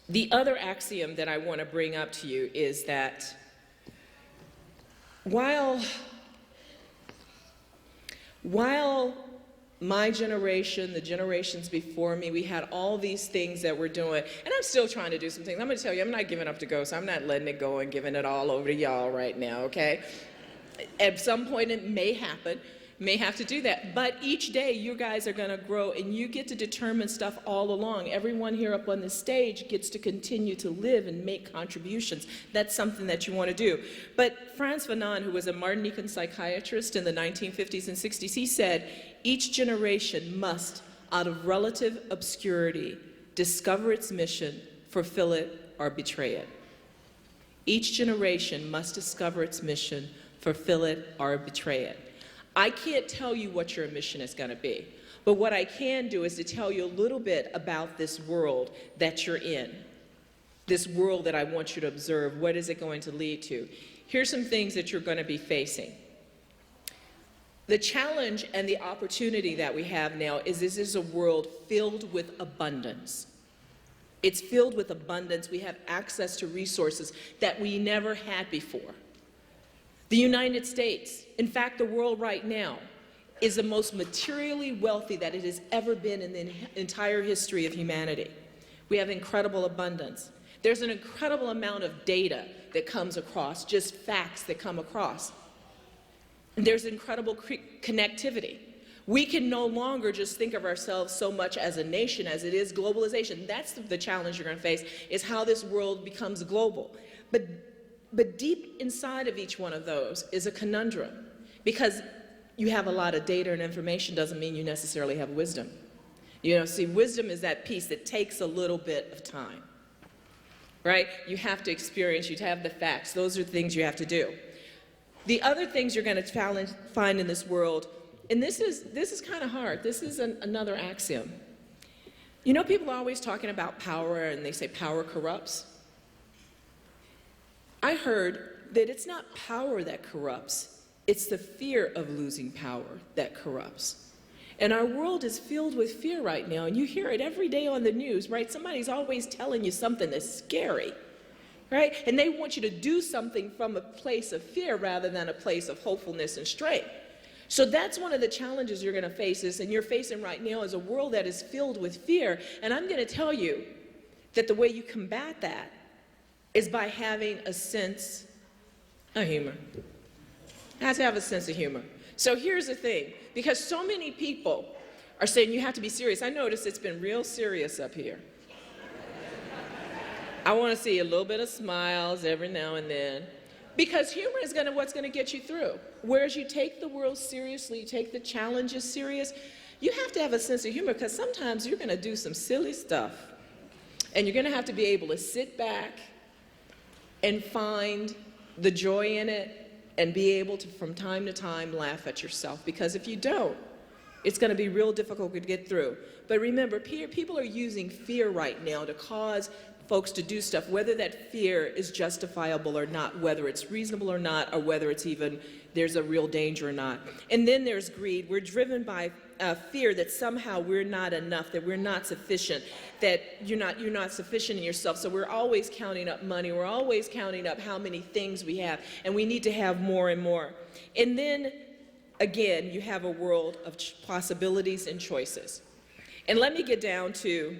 the other axiom that I want to bring up to you is that while my generation, the generations before me, we had all these things that we're doing, and I'm still trying to do some things. I'm going to tell you, I'm not giving up to go, so I'm not letting it go and giving it all over to y'all right now, okay? At some point it may happen, may have to do that, but each day you guys are going to grow, and you get to determine stuff all along. Everyone here up on the stage gets to continue to live and make contributions. That's something that you want to do. But Frantz Fanon, who was a Martinican psychiatrist in the 1950s and 60s, he said, each generation must, out of relative obscurity, discover its mission, fulfill it, or betray it. Each generation must discover its mission, fulfill it, or betray it. I can't tell you what your mission is going to be, but what I can do is to tell you a little bit about this world that you're in, this world that I want you to observe. What is it going to lead to? Here's some things that you're going to be facing. The challenge and the opportunity that we have now is this is a world filled with abundance. It's filled with abundance. We have access to resources that we never had before. The United States, in fact, the world right now, is the most materially wealthy that it has ever been in the entire history of humanity. We have incredible abundance. There's an incredible amount of data that comes across, just facts that come across. There's incredible connectivity. We can no longer just think of ourselves so much as a nation as it is globalization. That's the challenge you're going to face, is how this world becomes global. But deep inside of each one of those is a conundrum, because you have a lot of data and information doesn't mean you necessarily have wisdom. You know, see, wisdom is that piece that takes a little bit of time, right? You have to experience, you have the facts. Those are things you have to do. The other things you're going to find in this world, and this is kind of hard. This is another axiom. You know, people are always talking about power, and they say power corrupts. I heard that it's not power that corrupts, it's the fear of losing power that corrupts. And our world is filled with fear right now, and you hear it every day on the news, right? Somebody's always telling you something that's scary, right? And they want you to do something from a place of fear rather than a place of hopefulness and strength. So that's one of the challenges you're going to face, and you're facing right now, is a world that is filled with fear. And I'm going to tell you that the way you combat that is by having a sense of humor. You have to have a sense of humor. So here's the thing, because so many people are saying you have to be serious. I noticed it's been real serious up here. I want to see a little bit of smiles every now and then, because humor is what's going to get you through. Whereas you take the world seriously, you take the challenges serious, you have to have a sense of humor, because sometimes you're going to do some silly stuff, and you're going to have to be able to sit back and find the joy in it, and be able to, from time to time, laugh at yourself. Because if you don't, it's going to be real difficult to get through. But remember, people are using fear right now to cause folks to do stuff, whether that fear is justifiable or not, whether it's reasonable or not, or whether it's even there's a real danger or not. And then there's greed. We're driven by fear that somehow we're not enough, that we're not sufficient, that you're not sufficient in yourself. So we're always counting up money. We're always counting up how many things we have, and we need to have more and more. And then, again, you have a world of possibilities and choices. And let me get down to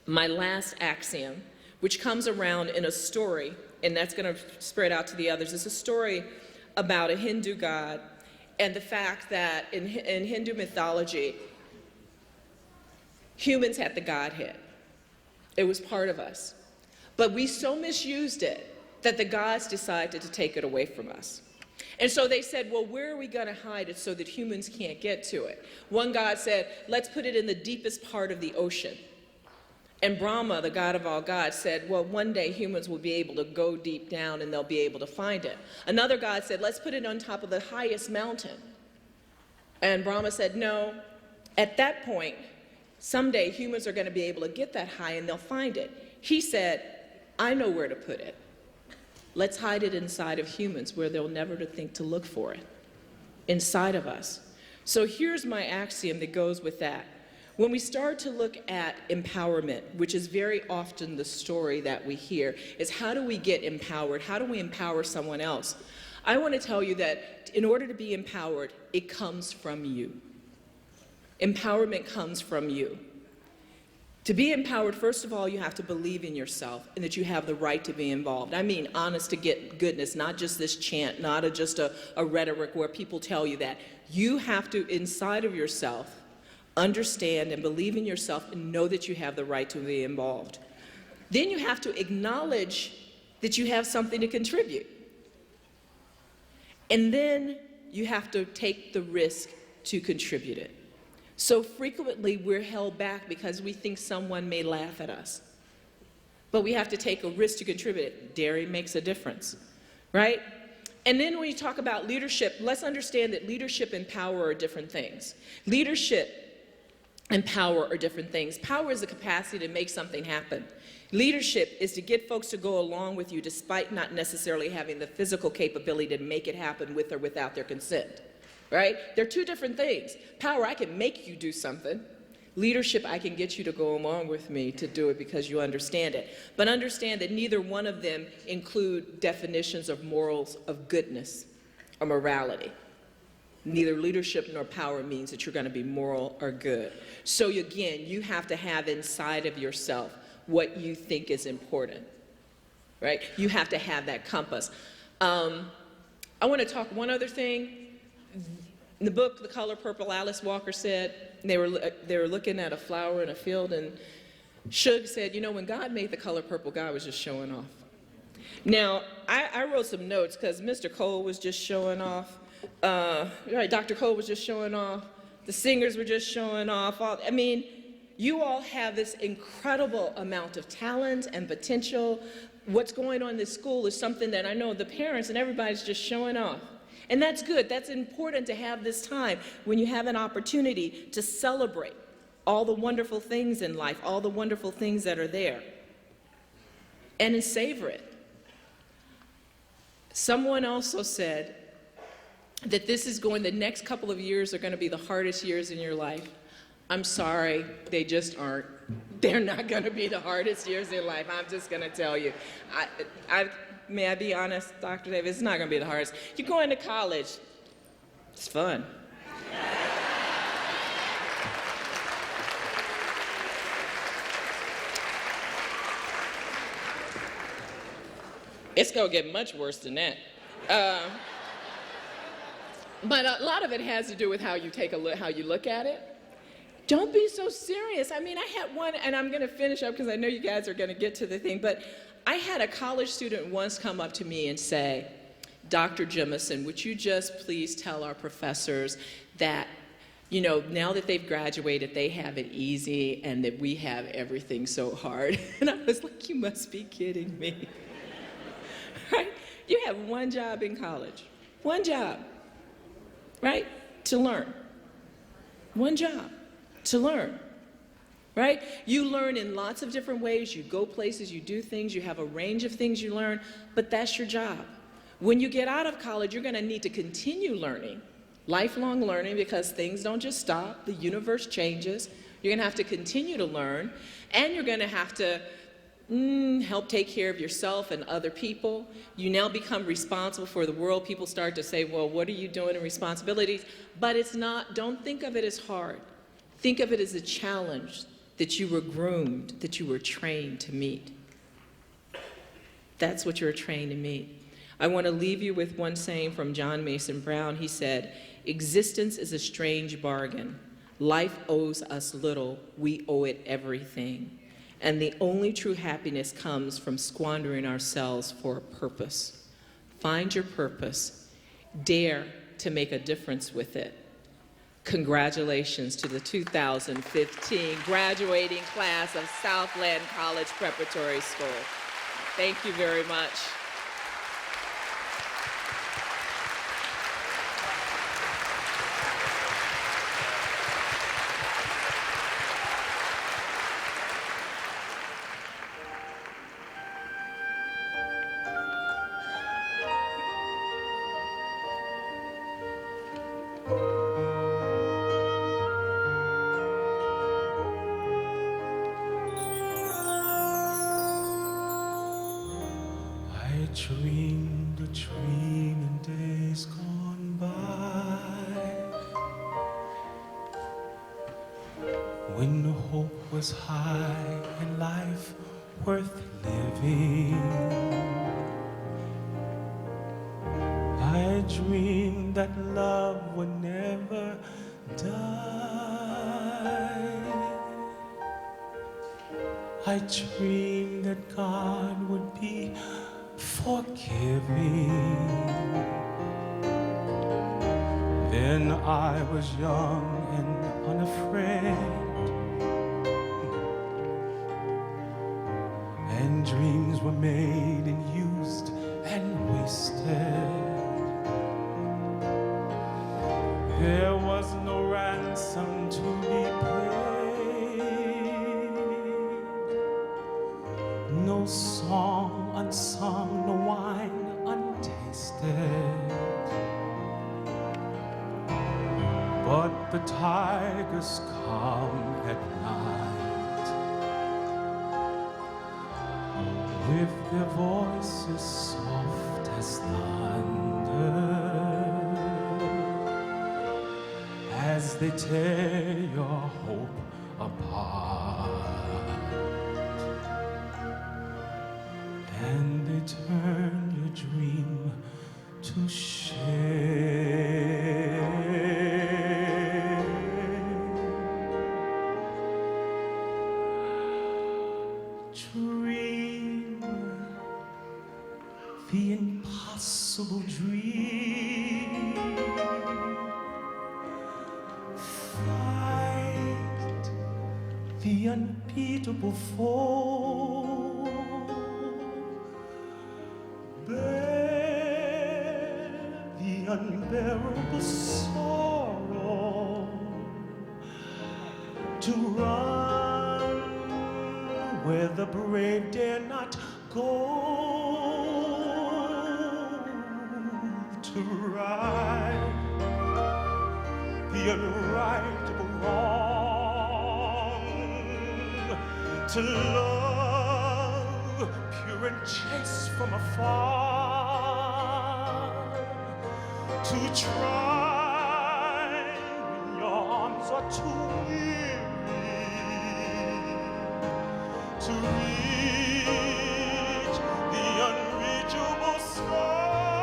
my last axiom, which comes around in a story, and that's going to spread out to the others. It's a story about a Hindu god and the fact that in Hindu mythology, humans had the Godhead. It was part of us. But we so misused it that the gods decided to take it away from us. And so they said, well, where are we going to hide it so that humans can't get to it? One god said, let's put it in the deepest part of the ocean. And Brahma, the god of all gods, said, well, one day humans will be able to go deep down and they'll be able to find it. Another god said, let's put it on top of the highest mountain. And Brahma said, no, at that point, someday humans are going to be able to get that high and they'll find it. He said, I know where to put it. Let's hide it inside of humans where they'll never think to look for it, inside of us. So here's my axiom that goes with that. When we start to look at empowerment, which is very often the story that we hear, is how do we get empowered? How do we empower someone else? I want to tell you that in order to be empowered, it comes from you. Empowerment comes from you. To be empowered, first of all, you have to believe in yourself and that you have the right to be involved. I mean, honest to goodness, not just this chant, not just a rhetoric where people tell you that. You have to, inside of yourself, understand and believe in yourself and know that you have the right to be involved. Then you have to acknowledge that you have something to contribute. And then you have to take the risk to contribute it. So frequently we're held back because we think someone may laugh at us. But we have to take a risk to contribute it. Daring makes a difference, right? And then when you talk about leadership, let's understand that leadership and power are different things. Leadership and power are different things. Power is the capacity to make something happen. Leadership is to get folks to go along with you despite not necessarily having the physical capability to make it happen with or without their consent, right? They're two different things. Power, I can make you do something. Leadership, I can get you to go along with me to do it because you understand it. But understand that neither one of them include definitions of morals of goodness or morality. Neither leadership nor power means that you're going to be moral or good. So again, you have to have inside of yourself what you think is important, right? You have to have that compass. I want to talk one other thing. In the book, The Color Purple, Alice Walker said, they were looking at a flower in a field, and Shug said, you know, when God made the color purple, God was just showing off. Now, I wrote some notes because Mr. Cole was just showing off. Right, Dr. Cole was just showing off. The singers were just showing off. I mean, you all have this incredible amount of talent and potential, what's going on in this school is something that I know the parents and everybody's just showing off. And that's good. That's important to have this time when you have an opportunity to celebrate all the wonderful things in life, all the wonderful things that are there, and then savor it. Someone also said that the next couple of years are going to be the hardest years in your life. I'm sorry, they just aren't. They're not going to be the hardest years in life. I'm just going to tell you. May I be honest, Dr. Davis? It's not going to be the hardest. You're going to college. It's fun. It's going to get much worse than that. But a lot of it has to do with how you look at it. Don't be so serious. I mean, I had one, and I'm going to finish up because I know you guys are going to get to the thing, but I had a college student once come up to me and say, Dr. Jemison, would you just please tell our professors that, you know, now that they've graduated, they have it easy and that we have everything so hard. And I was like, you must be kidding me. Right? You have one job in college. One job. Right? To learn. One job. To learn, right? You learn in lots of different ways. You go places, you do things, you have a range of things you learn, but that's your job. When you get out of college, you're going to need to continue learning, lifelong learning, because things don't just stop. The universe changes. You're going to have to continue to learn, and you're going to have to help take care of yourself and other people. You now become responsible for the world. People start to say, well, what are you doing in responsibilities? But it's not, don't think of it as hard. Think of it as a challenge that you were groomed, that you were trained to meet. That's what you're trained to meet. I want to leave you with one saying from John Mason Brown. He said, existence is a strange bargain. Life owes us little, we owe it everything. And the only true happiness comes from squandering ourselves for a purpose. Find your purpose. Dare to make a difference with it. Congratulations to the 2015 graduating class of Southland College Preparatory School. Thank you very much. Dreamed a dream in days gone by, when hope was high and life worth living. I dreamed that love would never die. I dreamed that God would be forgiving. Then I was young and unafraid, and dreams were made and used and wasted. There was no ransom to be paid, no song unsung, no wine untasted. But the tigers come at night with their voices soft as thunder, as they tear your hope apart, and they turn your dream to shame. Dream the impossible dream. Fight the unbeatable foe. unbearable sorrow, to run where the brave dare not go, to right the unrightable wrong, to love pure and chaste from afar, to try when your arms are too weary, to reach the unreachable star.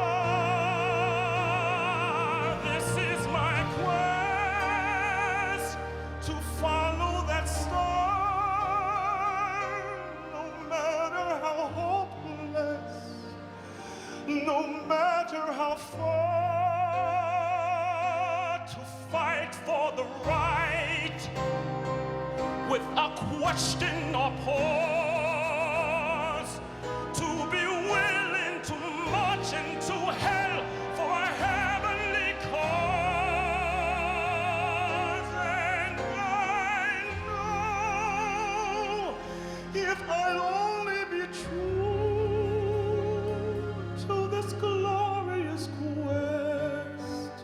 This is my quest, to follow that star, no matter how hopeless, no matter how far, to fight for the right with a question or pause, to be willing to march into hell for a heavenly cause. And I know if I'll only be true to this glorious quest,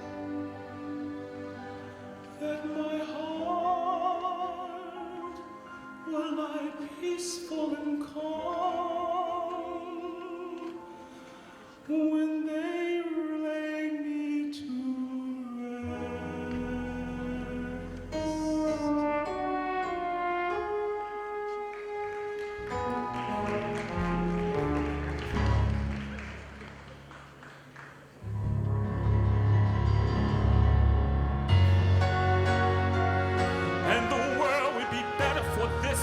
that my heart will lie peaceful and calm when they lay me to and the world would be better for this,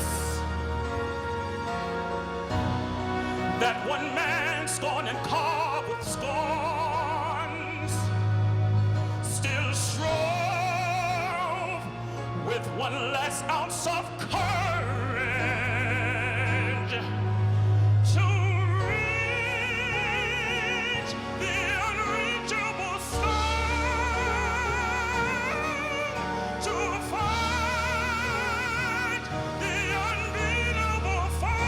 that one man scorned and carved with scorns still strove with one last ounce of courage to reach the unreachable star, to fight the unbeatable fight,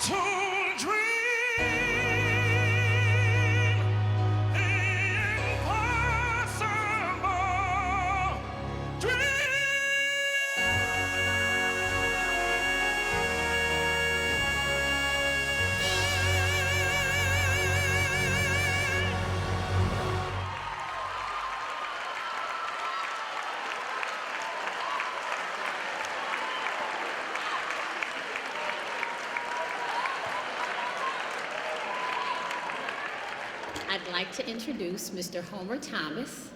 to dream the impossible dream. I'd like to introduce Mr. Homer Thomas,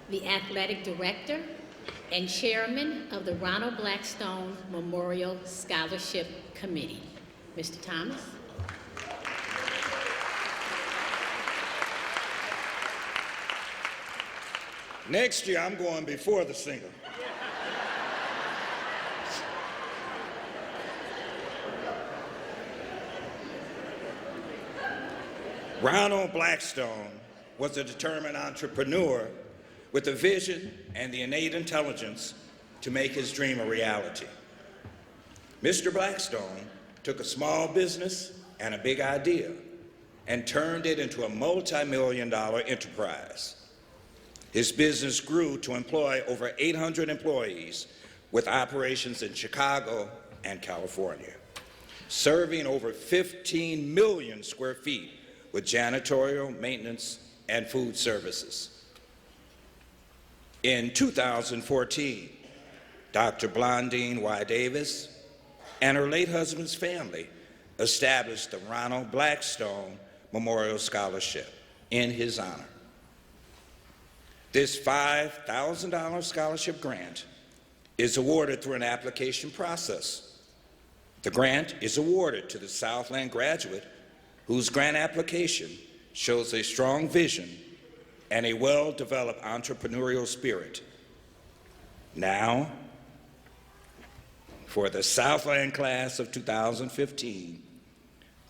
the Athletic Director and Chairman of the Ronald Blackstone Memorial Scholarship Committee. Mr. Thomas. Next year, I'm going before the singer. Ronald Blackstone was a determined entrepreneur with a vision and the innate intelligence to make his dream a reality. Mr. Blackstone took a small business and a big idea and turned it into a multi-million-dollar enterprise. His business grew to employ over 800 employees with operations in Chicago and California, serving over 15 million square feet with janitorial, maintenance, and food services. In 2014, Dr. Blondine Y. Davis and her late husband's family established the Ronald Blackstone Memorial Scholarship in his honor. This $5,000 scholarship grant is awarded through an application process. The grant is awarded to the Southland graduate whose grant application shows a strong vision and a well-developed entrepreneurial spirit. Now, for the Southland class of 2015,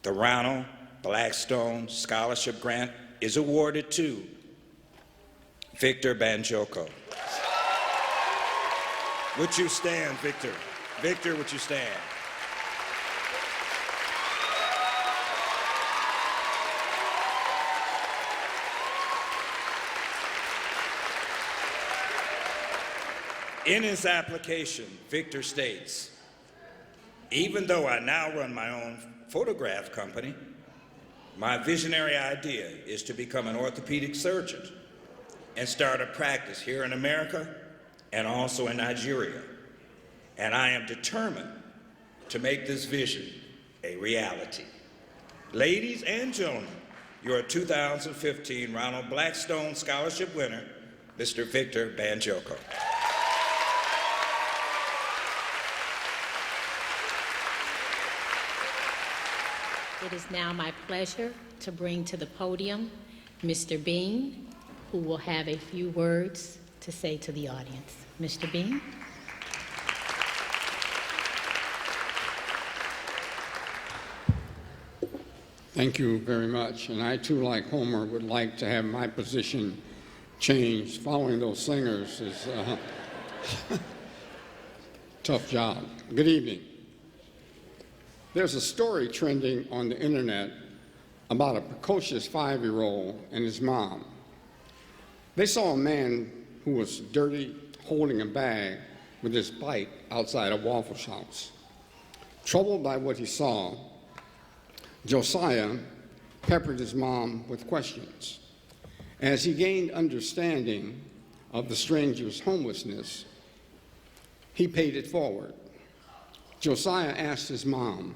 the Ronald Blackstone Scholarship Grant is awarded to Victor Banjoko. Would you stand, Victor? Victor, would you stand? In his application, Victor states, even though I now run my own photograph company, my visionary idea is to become an orthopedic surgeon and start a practice here in America and also in Nigeria. And I am determined to make this vision a reality. Ladies and gentlemen, your 2015 Ronald Blackstone Scholarship winner, Mr. Victor Banjoko. It is now my pleasure to bring to the podium Mr. Bean, who will have a few words to say to the audience. Mr. Bean. Thank you very much. And I, too, like Homer, would like to have my position changed. Following those singers is a tough job. Good evening. There's a story trending on the internet about a precocious 5-year-old and his mom. They saw a man who was dirty holding a bag with his bike outside a Waffle House. Troubled by what he saw, Josiah peppered his mom with questions. As he gained understanding of the stranger's homelessness, he paid it forward. Josiah asked his mom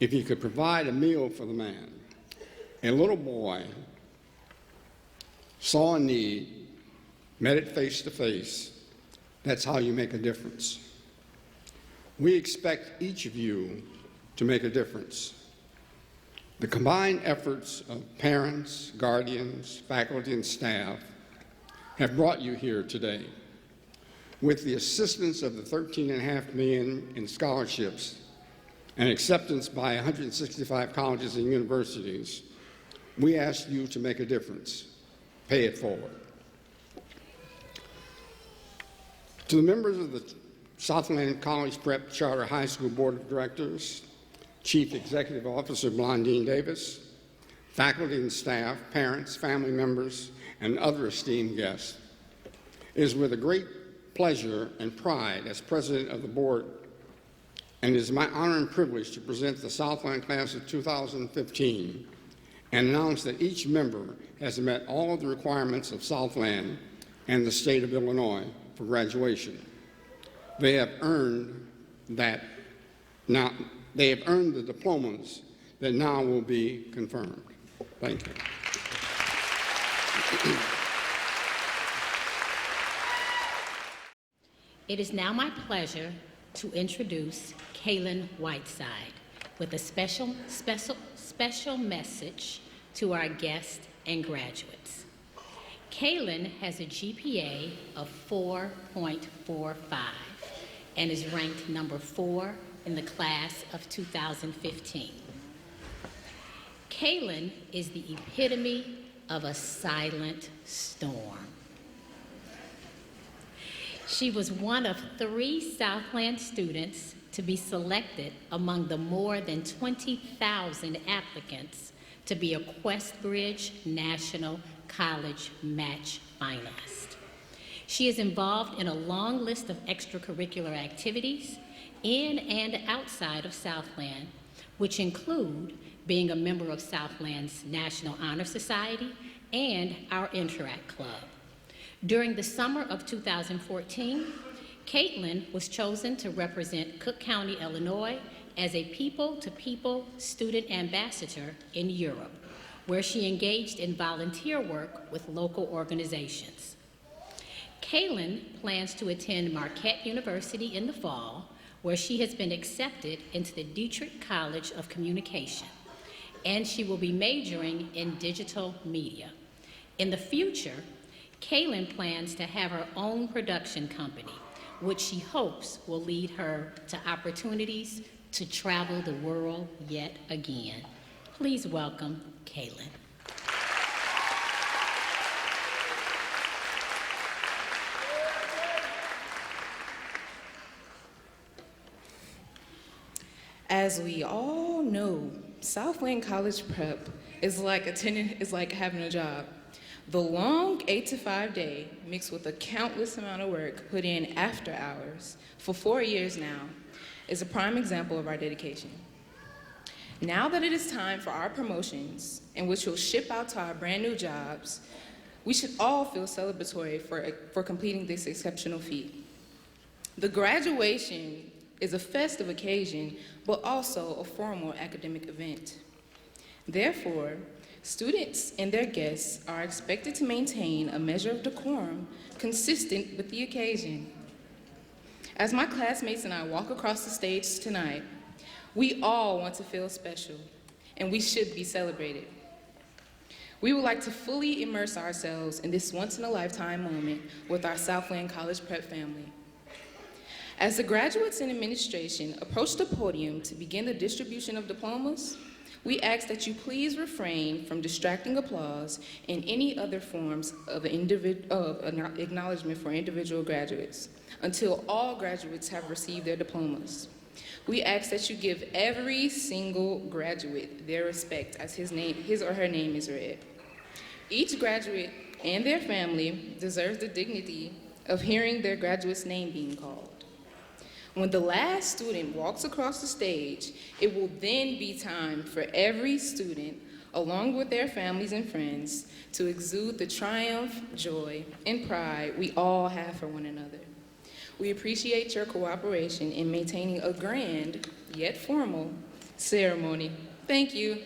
if he could provide a meal for the man. A little boy saw a need, met it face to face. That's how you make a difference. We expect each of you to make a difference. The combined efforts of parents, guardians, faculty, and staff have brought you here today. With the assistance of the $13.5 million in scholarships and acceptance by 165 colleges and universities, we ask you to make a difference. Pay it forward. To the members of the Southland College Prep Charter High School Board of Directors, Chief Executive Officer Blondine Davis, faculty and staff, parents, family members, and other esteemed guests, it is with a great pleasure and pride as president of the board, and it is my honor and privilege to present the Southland class of 2015 and announce that each member has met all of the requirements of Southland and the state of Illinois for graduation. They have earned the diplomas that now will be confirmed. Thank you. It is now my pleasure to introduce Kaylin Whiteside with a special message to our guests and graduates. Kaylin has a GPA of 4.45 and is ranked number 4 in the class of 2015. Kaylin is the epitome of a silent storm. She was one of 3 Southland students to be selected among the more than 20,000 applicants to be a Questbridge National College Match finalist. She is involved in a long list of extracurricular activities in and outside of Southland, which include being a member of Southland's National Honor Society and our Interact Club. During the summer of 2014, Caitlin was chosen to represent Cook County, Illinois as a people-to-people student ambassador in Europe, where she engaged in volunteer work with local organizations. Caitlin plans to attend Marquette University in the fall, where she has been accepted into the Dietrich College of Communication, and she will be majoring in digital media. In the future, Kaylin plans to have her own production company which she hopes will lead her to opportunities to travel the world yet again. Please welcome Kaylin. As we all know, Southland College Prep is like having a job. The long 8 to 5 day, mixed with a countless amount of work put in after hours for 4 years now, is a prime example of our dedication. Now that it is time for our promotions, in which we'll ship out to our brand new jobs, we should all feel celebratory for completing this exceptional feat. The graduation is a festive occasion, but also a formal academic event. Therefore, students and their guests are expected to maintain a measure of decorum consistent with the occasion. As my classmates and I walk across the stage tonight, we all want to feel special, and we should be celebrated. We would like to fully immerse ourselves in this once-in-a-lifetime moment with our Southland College Prep family. As the graduates and administration approach the podium to begin the distribution of diplomas, we ask that you please refrain from distracting applause and any other forms of acknowledgement for individual graduates until all graduates have received their diplomas. We ask that you give every single graduate their respect as his or her name is read. Each graduate and their family deserves the dignity of hearing their graduate's name being called. When the last student walks across the stage, it will then be time for every student, along with their families and friends, to exude the triumph, joy, and pride we all have for one another. We appreciate your cooperation in maintaining a grand, yet formal, ceremony. Thank you.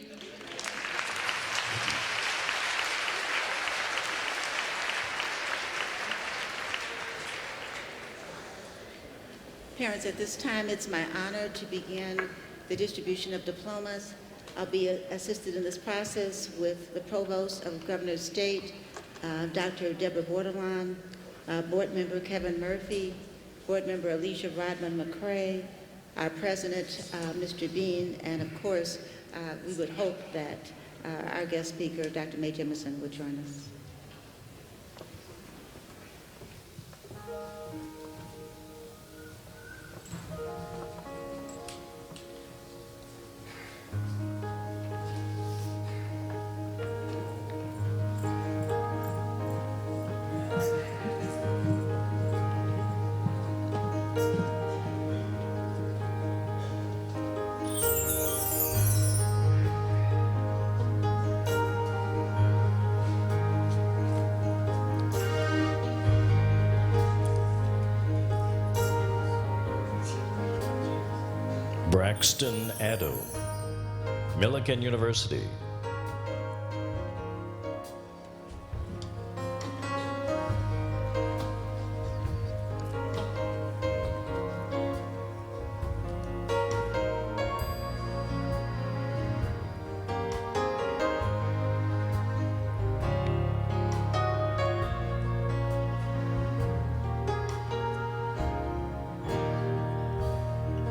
Parents, at this time, it's my honor to begin the distribution of diplomas. I'll be assisted in this process with the Provost of Governor's State, Dr. Deborah Bordelon, Board Member Kevin Murphy, Board Member Alicia Rodman McCrae, our President, Mr. Bean, and of course, we would hope that our guest speaker, Dr. Mae Jemison, would join us. Braxton Addo, Millikan University.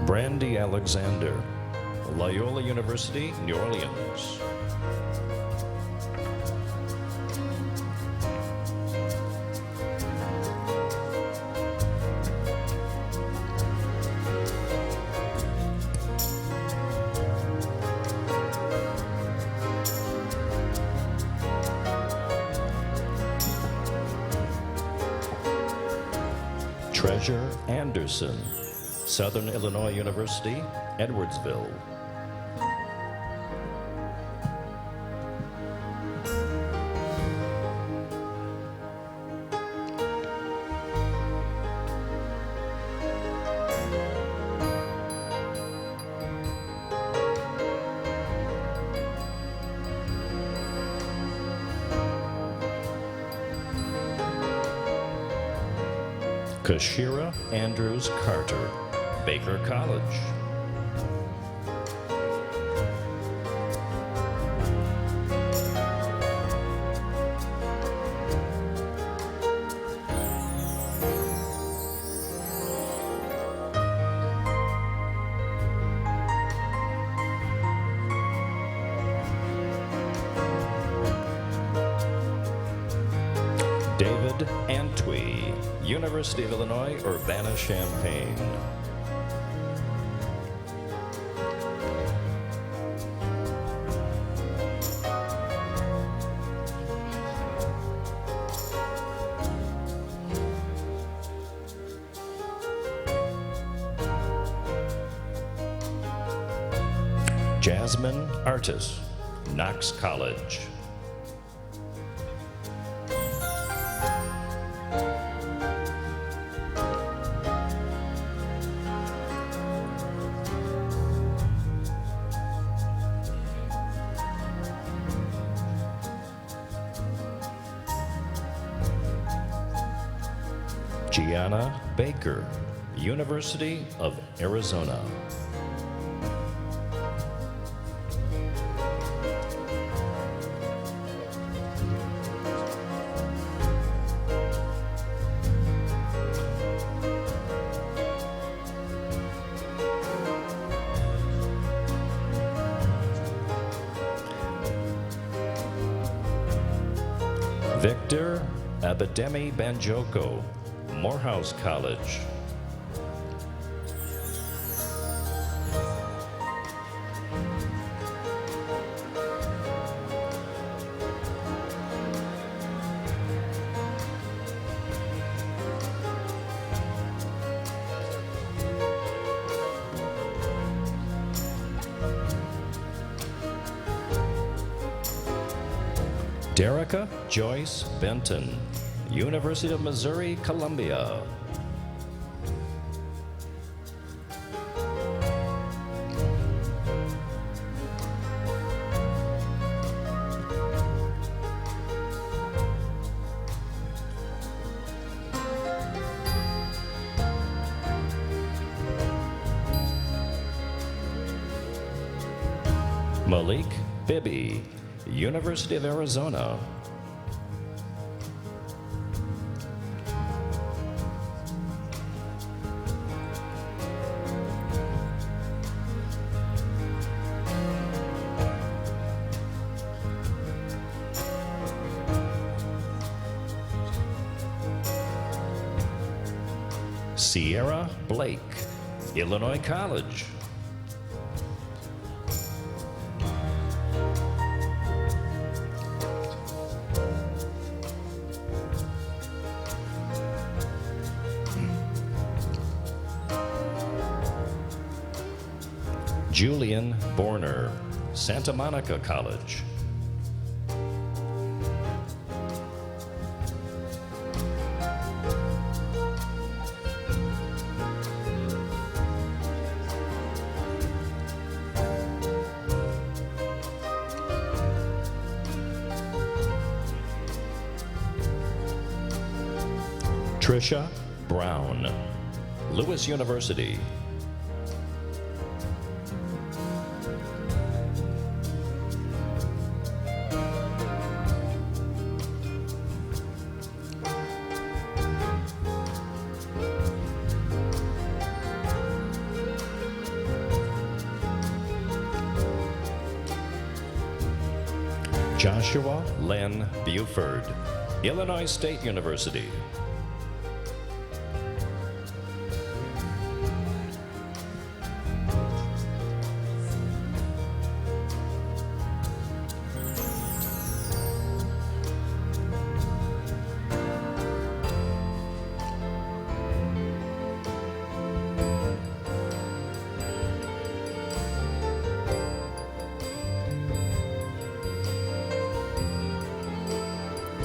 Brandy Alexander, Loyola University, New Orleans. Treasure Anderson, Southern Illinois University, Edwardsville. Kashira Andrews Carter, Baker College. David Antwi, University of Illinois, Urbana-Champaign. Jasmine Artis, Knox College. Gianna Baker, University of Arizona. Victor Abademi Banjoko, Morehouse College. Derica Joyce Benton, University of Missouri, Columbia. Malik Bibby, University of Arizona. Sierra Blake, Illinois College. Julian Borner, Santa Monica College. Trisha Brown, Lewis University. Joshua Len Buford, Illinois State University.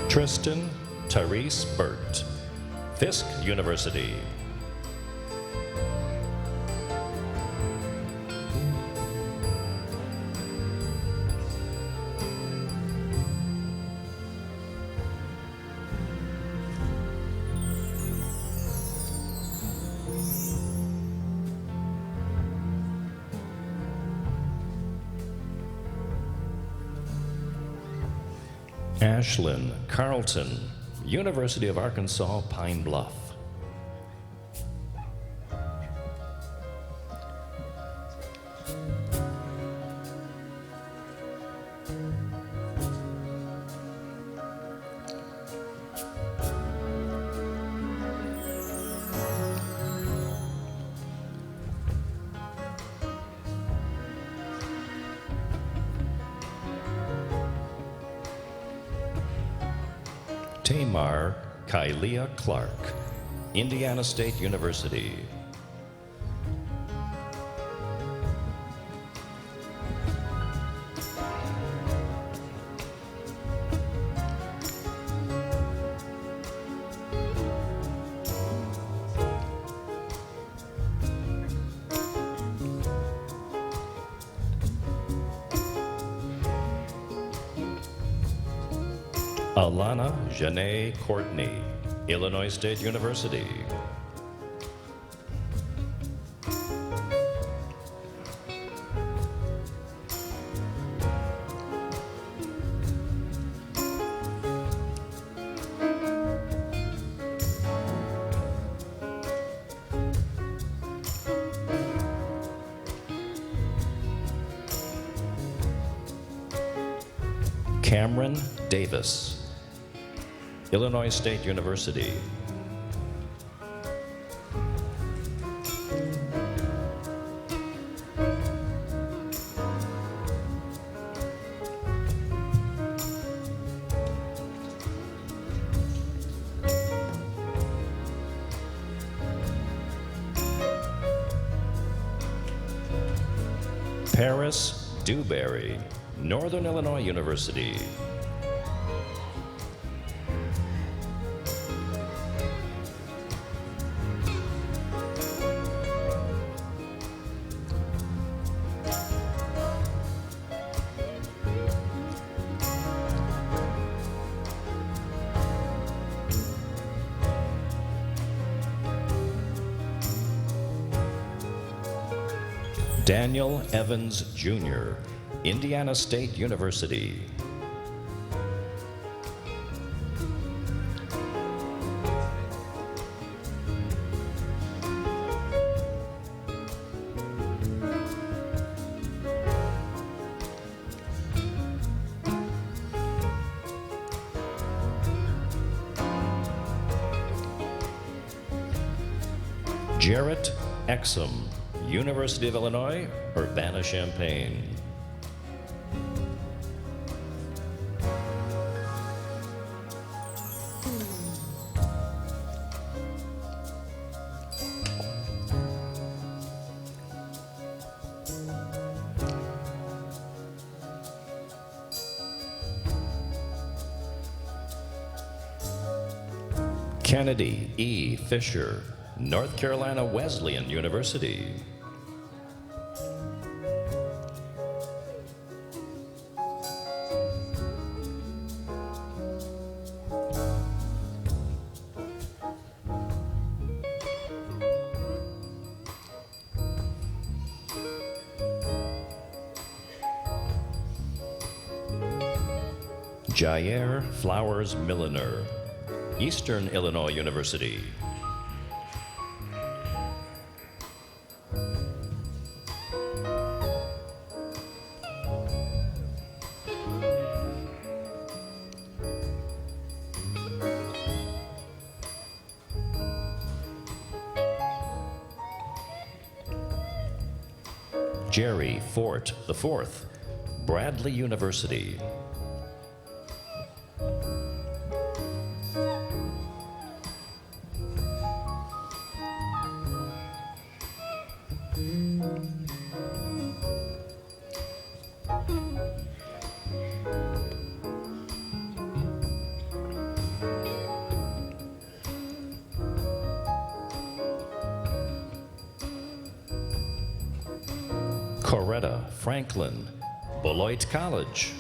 Tristan Therese Burt, Fisk University. Ashlyn Carlton, University of Arkansas, Pine Bluff. Tamar Kailia Clark, Indiana State University. Alana Janae Courtney, Illinois State University. Cameron Davis, Illinois State University. Paris Dewberry, Northern Illinois University. Daniel Evans Jr., Indiana State University. Jarrett Exum, University of Illinois, Urbana-Champaign. Kennedy E. Fisher, North Carolina Wesleyan University. Jair Flowers Milliner, Eastern Illinois University. Jerry Fort IV, Bradley University. Coretta Franklin, Beloit College.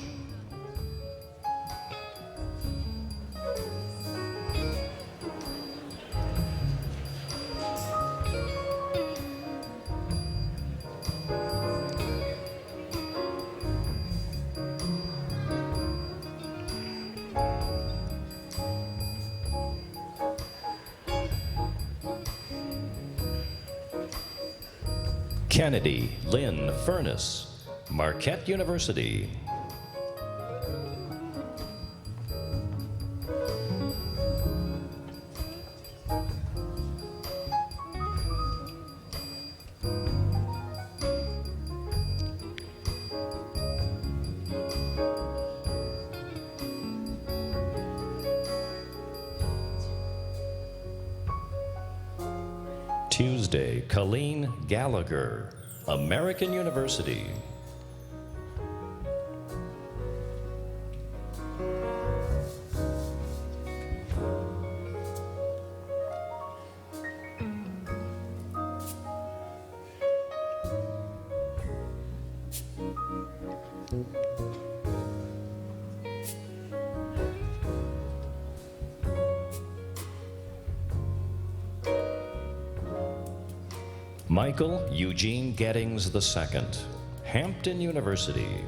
Kennedy Lynn Furness, Marquette University. Tuesday, Colleen Gallagher, American University. Michael Eugene Gettings II, Hampton University.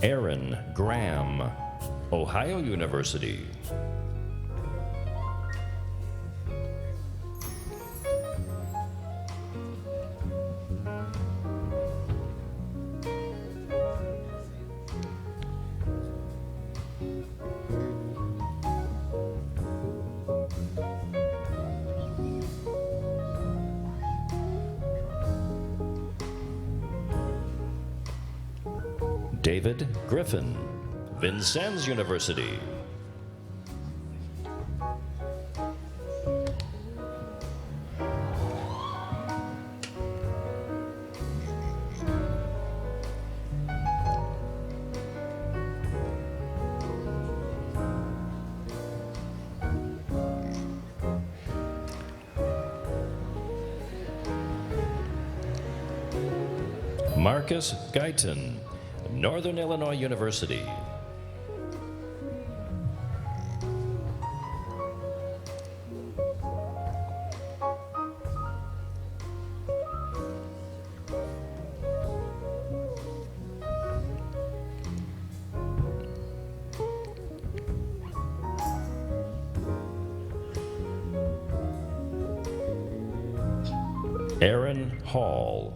Aaron Graham, Ohio University. David Griffin, Vincennes University. Marcus Guyton, Northern Illinois University. Aaron Hall,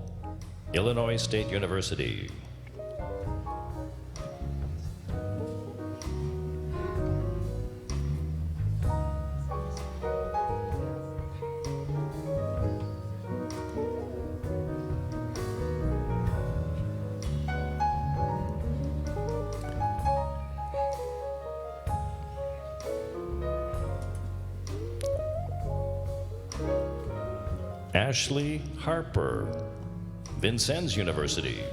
Illinois State University. Ashley Harper, Vincennes University.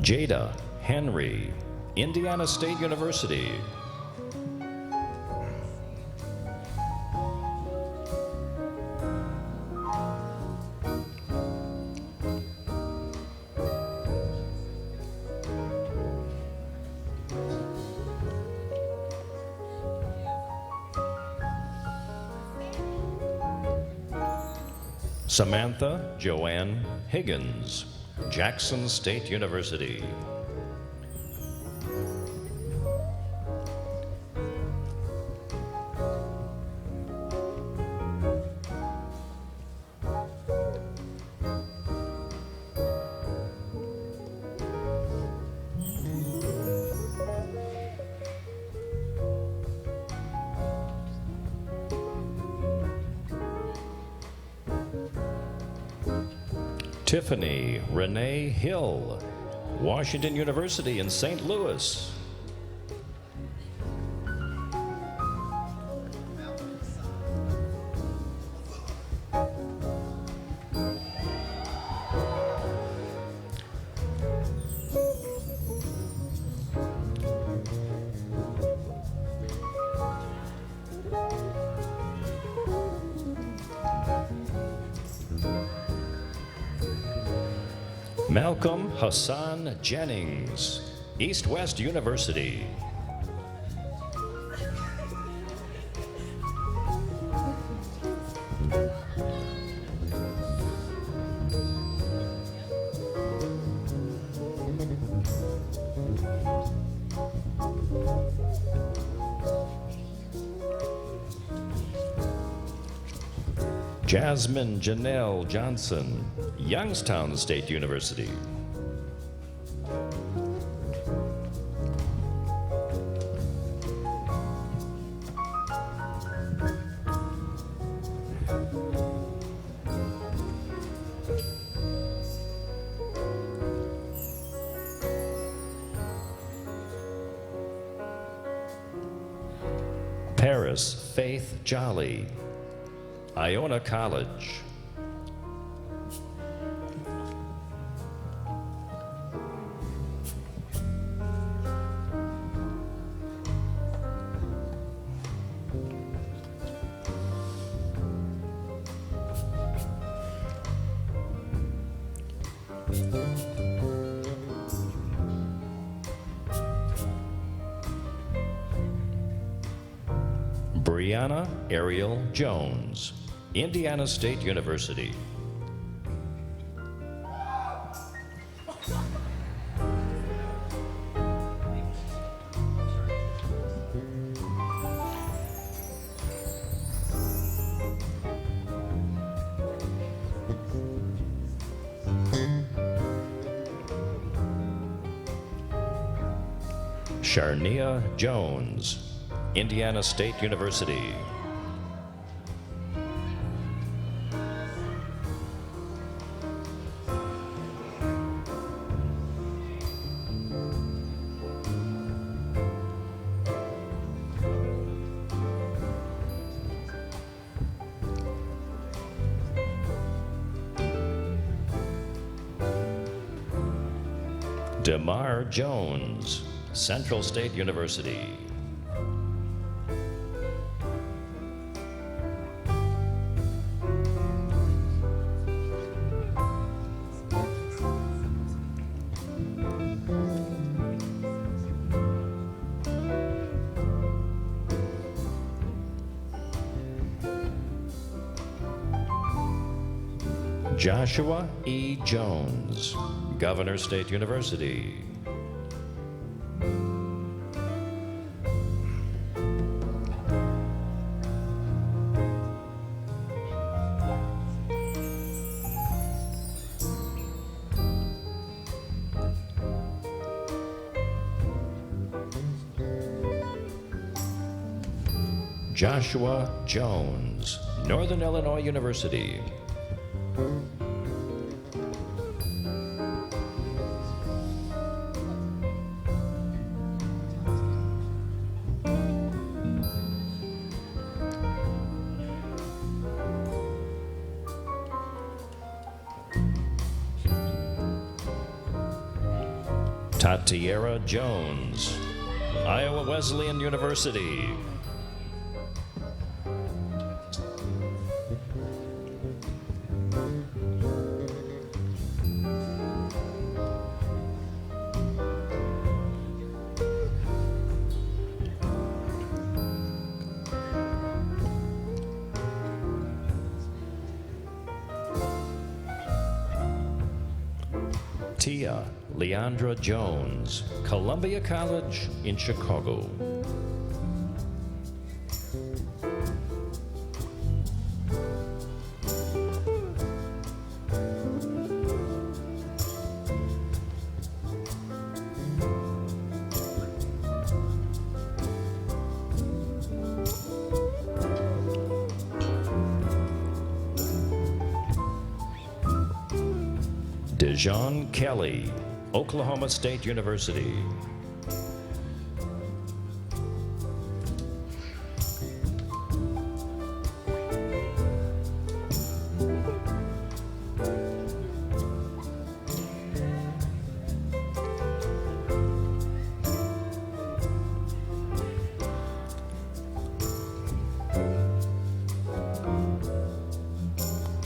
Jada Henry, Indiana State University. Samantha Joanne Higgins, Jackson State University. Tiffany Renee Hill, Washington University in St. Louis. Malcolm Hassan Jennings, East West University. Jasmine Janelle Johnson, Youngstown State University. Paris Faith Jolly, Iona College. Brianna Ariel Jones, Indiana State University. Sharnia Jones, Indiana State University. DeMar Jones, Central State University. Joshua E. Jones, Governor State University. Joshua Jones, Northern Illinois University. Tatiera Jones, Iowa Wesleyan University. Tia Leandra Jones, Columbia College in Chicago. Dejon Kelly, Oklahoma State University.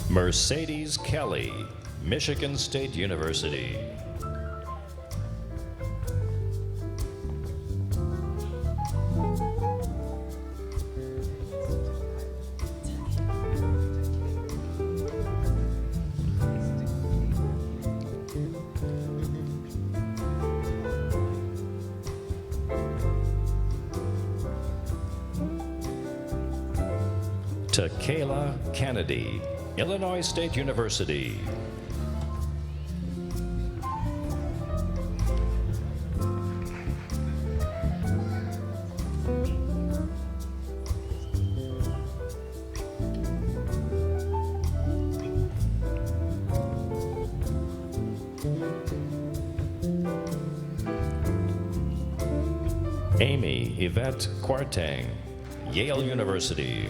Mercedes Kelly, Michigan State University. Kayla Kennedy, Illinois State University. Amy Yvette Kwarteng, Yale University.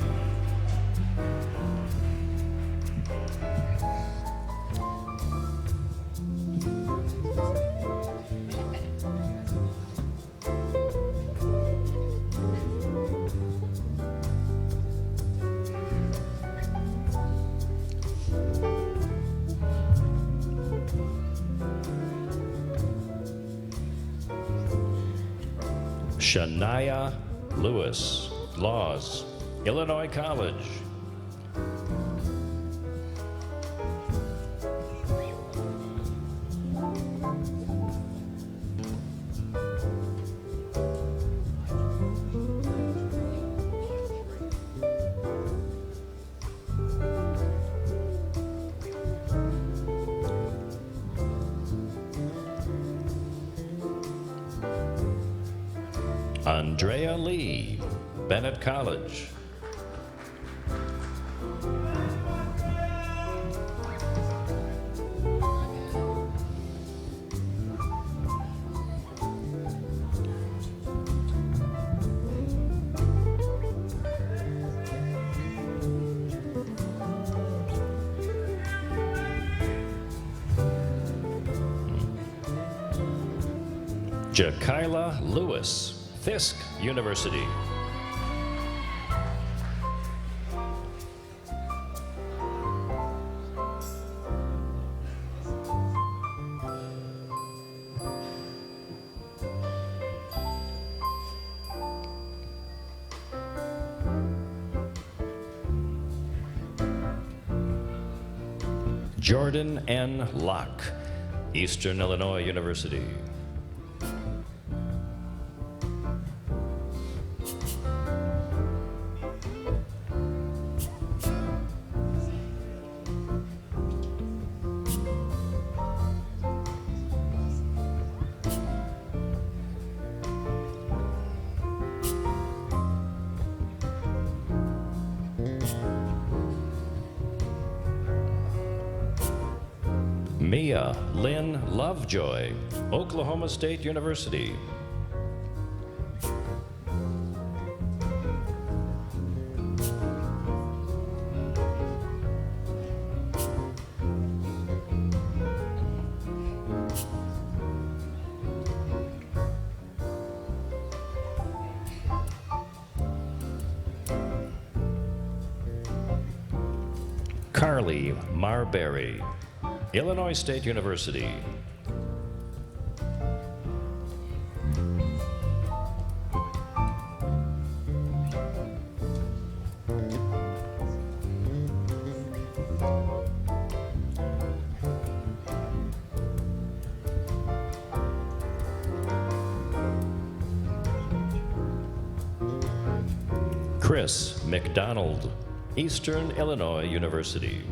Shania Lewis, Laws, Illinois College. Andrea Lee, Bennett College. Jakayla Lewis, Fisk University. Jordan N. Locke, Eastern Illinois University. Mia Lynn Lovejoy, Oklahoma State University. Carly Marberry, Illinois State University. Chris McDonald, Eastern Illinois University.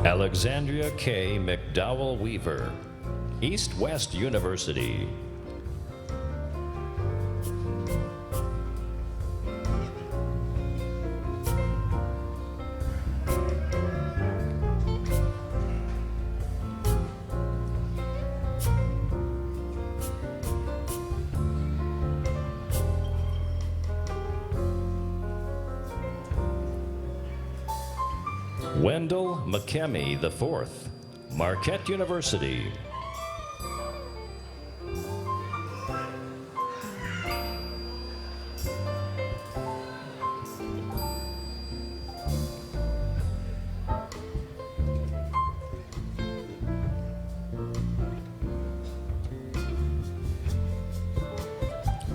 Alexandria K. McDowell Weaver, East West University. Wendell McKemmy IV, Marquette University.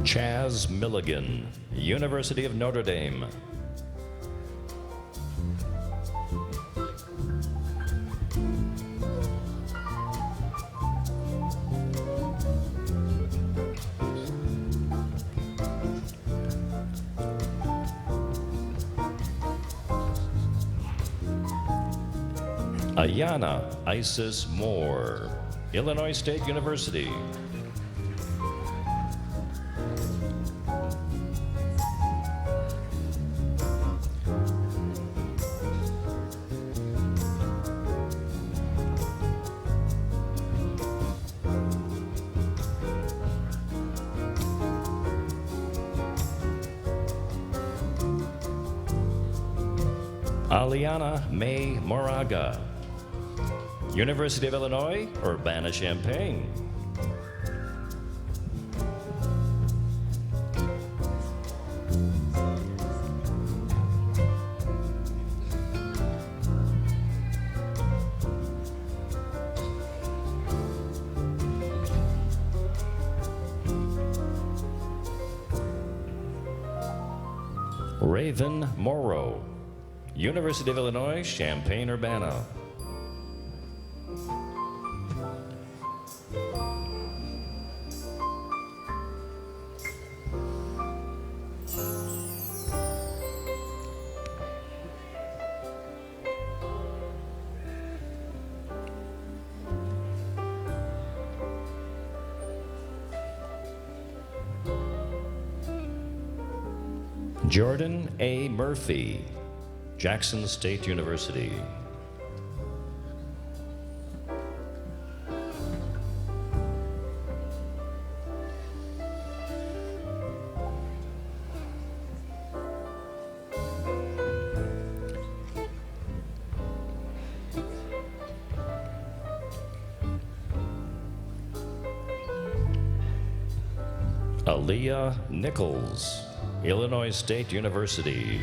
Chaz Milligan, University of Notre Dame. Ayana Isis Moore, Illinois State University. Aliana May Moraga, University of Illinois, Urbana-Champaign. Raven Morrow, University of Illinois, Champaign-Urbana. Jordan A. Murphy, Jackson State University. Aaliyah Nichols, Illinois State University.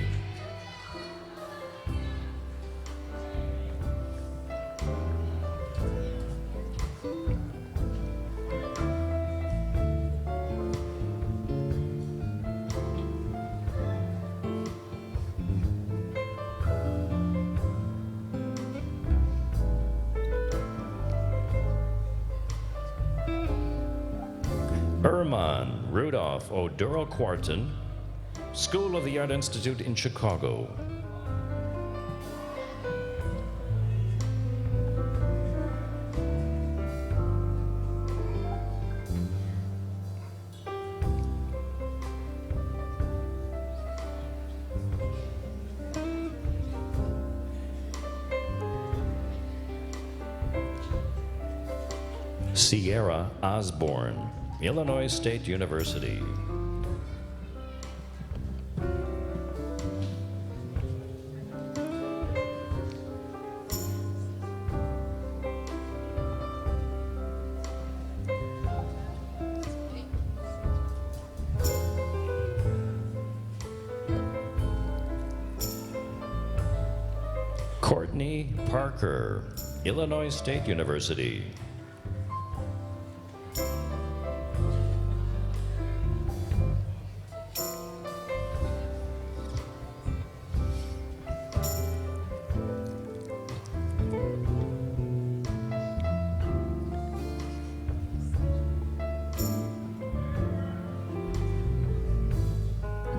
Erman Rudolph Oduro Quarton, School of the Art Institute in Chicago. Sierra Osborne, Illinois State University. Courtney Parker, Illinois State University.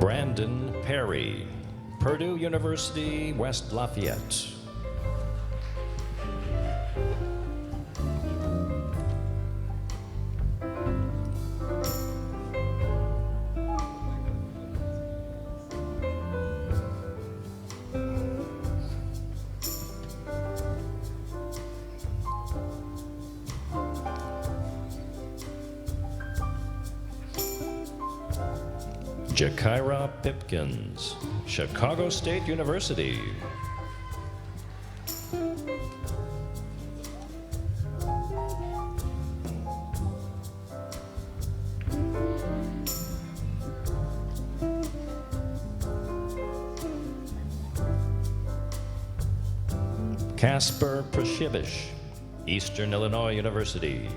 Brandon Perry, Purdue University, West Lafayette. Jakira Pipkins, Chicago State University. Casper Prashivish, Eastern Illinois University.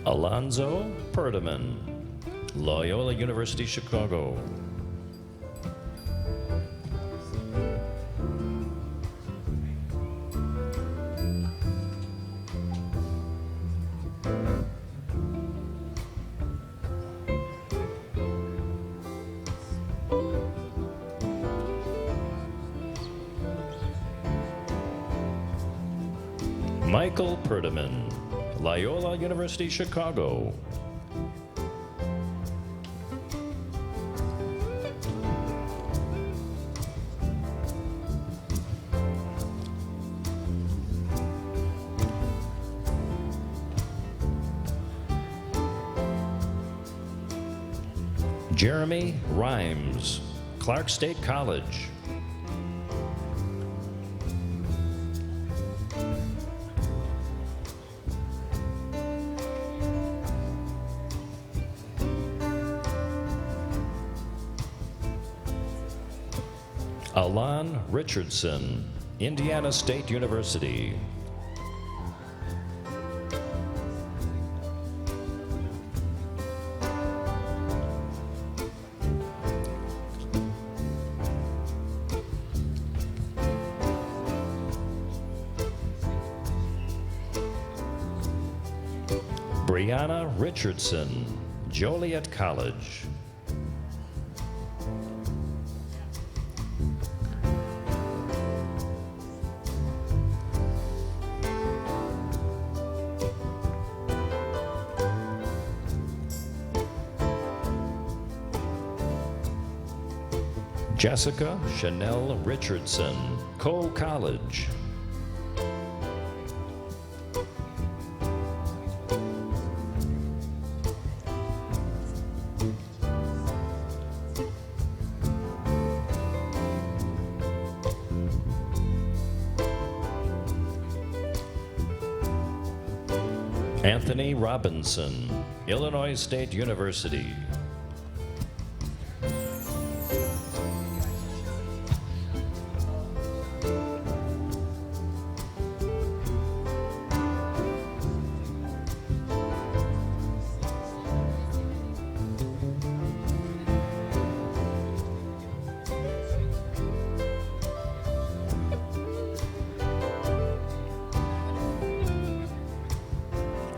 Alonzo Perdaman, Loyola University, Chicago. Michael Perdaman, Loyola University, Chicago. Jeremy Rhymes, Clark State College. Alon Richardson, Indiana State University. Brianna Richardson, Joliet College. Jessica Chanel Richardson, Cole College. Anthony Robinson, Illinois State University.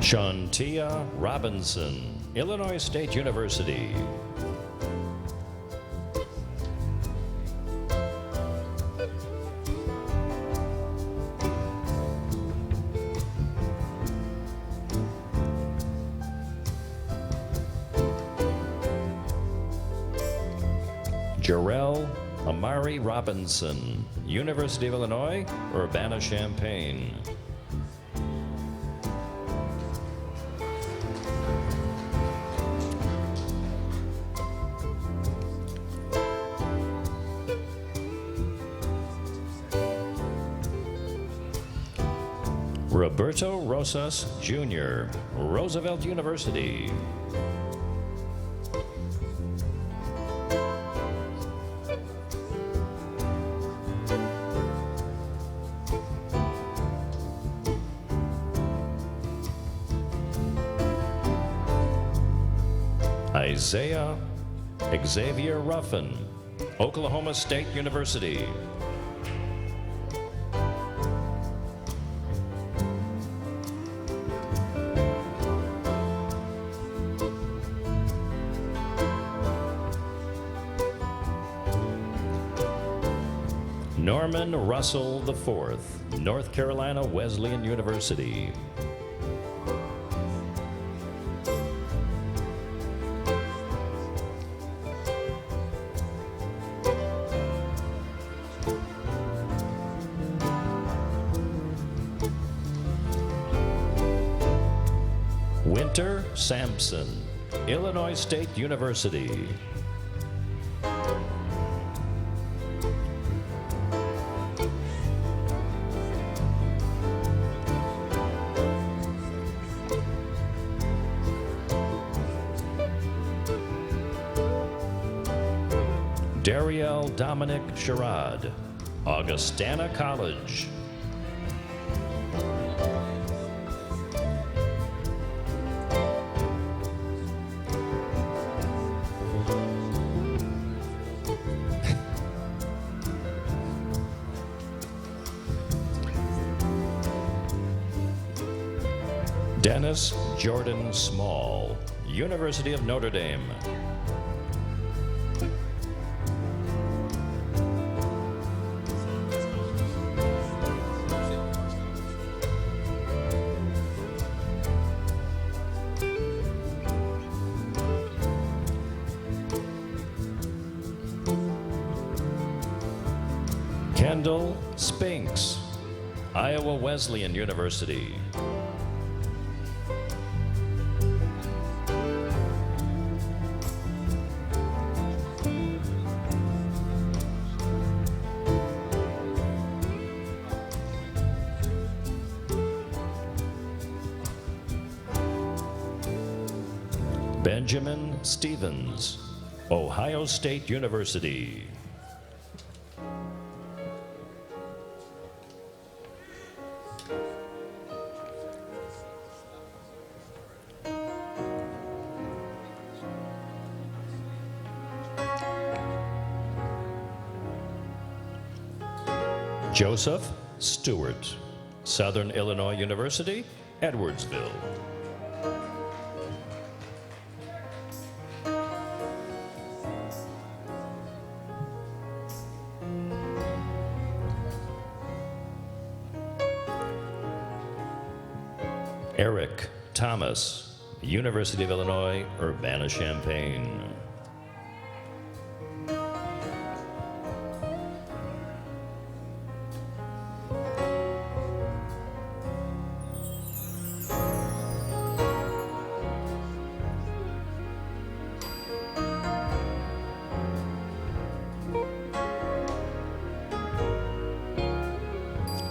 Shantia Robinson, Illinois State University. Jarrell Amari Robinson, University of Illinois, Urbana-Champaign. Roberto Rosas Jr., Roosevelt University. Isaiah Xavier Ruffin, Oklahoma State University. Norman Russell IV, North Carolina Wesleyan University. Winter Sampson, Illinois State University. Dariel Dominic Sherrod, Augustana College. Dennis Jordan Small, University of Notre Dame. Kendall Spinks, Iowa Wesleyan University. Benjamin Stevens, Ohio State University. Joseph Stewart, Southern Illinois University, Edwardsville. Eric Thomas, University of Illinois, Urbana-Champaign.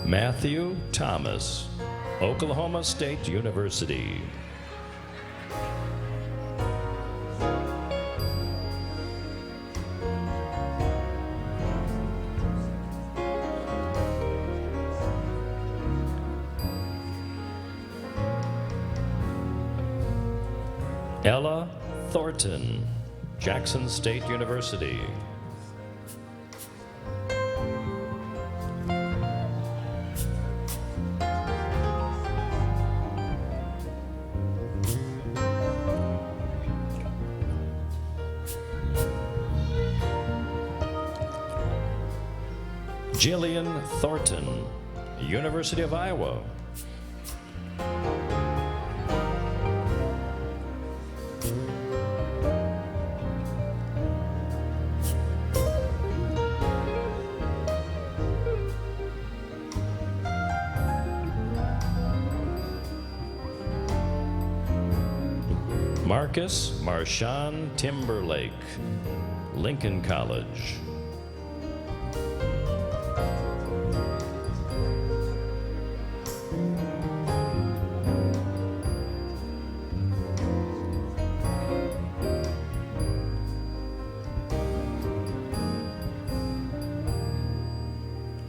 Matthew Thomas, Oklahoma State University. Ella Thornton, Jackson State University. Jillian Thornton, University of Iowa. Marcus Marshawn Timberlake, Lincoln College.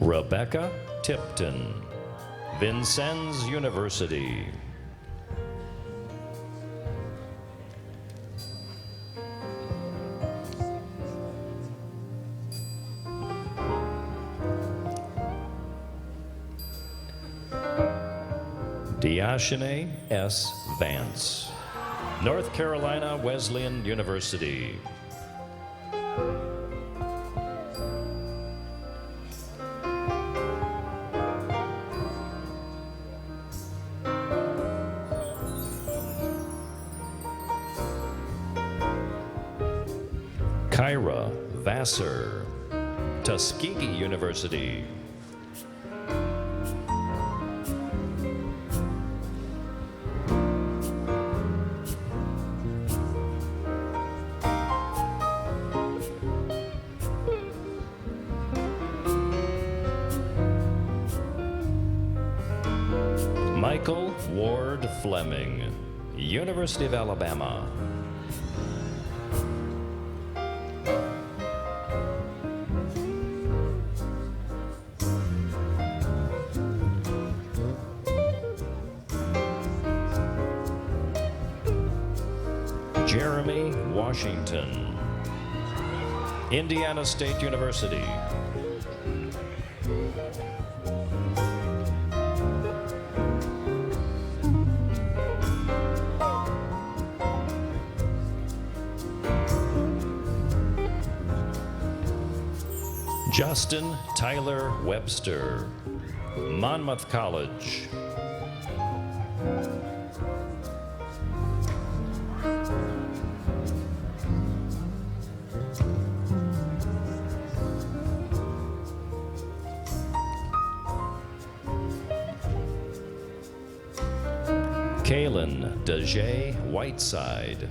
Rebecca Tipton, Vincennes University. Deashane S. Vance, North Carolina Wesleyan University. Kyra Vassar, Tuskegee University. Michael Ward Fleming, University of Alabama. Jeremy Washington, Indiana State University. Justin Tyler Webster, Monmouth College. Kaylin Dejay Whiteside,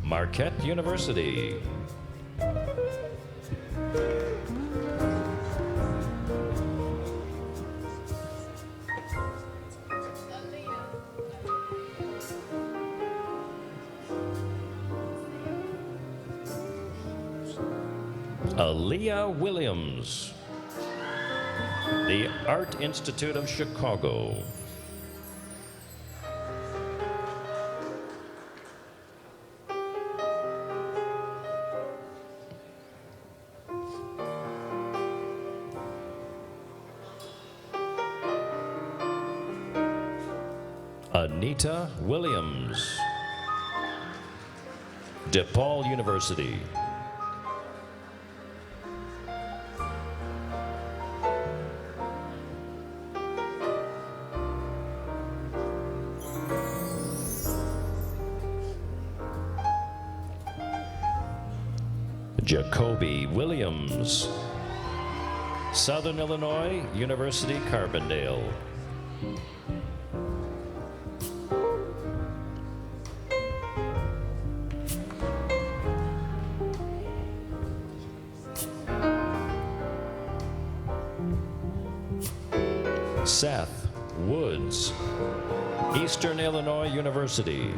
Marquette University. Aaliyah Williams, the Art Institute of Chicago. Anita Williams, DePaul University. Jacoby Williams, Southern Illinois University, Carbondale. Seth Woods, Eastern Illinois University.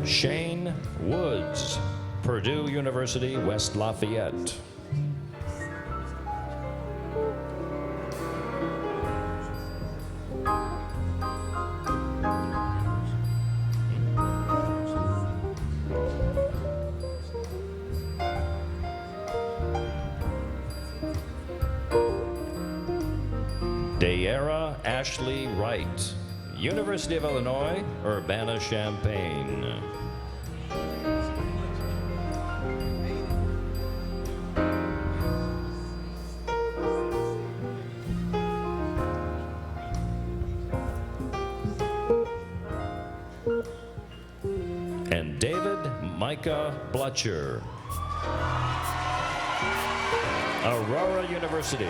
Shane Woods, Purdue University, West Lafayette. De'Ara Ashley Wright, University of Illinois, Urbana-Champaign. And David Micah Blutcher, Aurora University.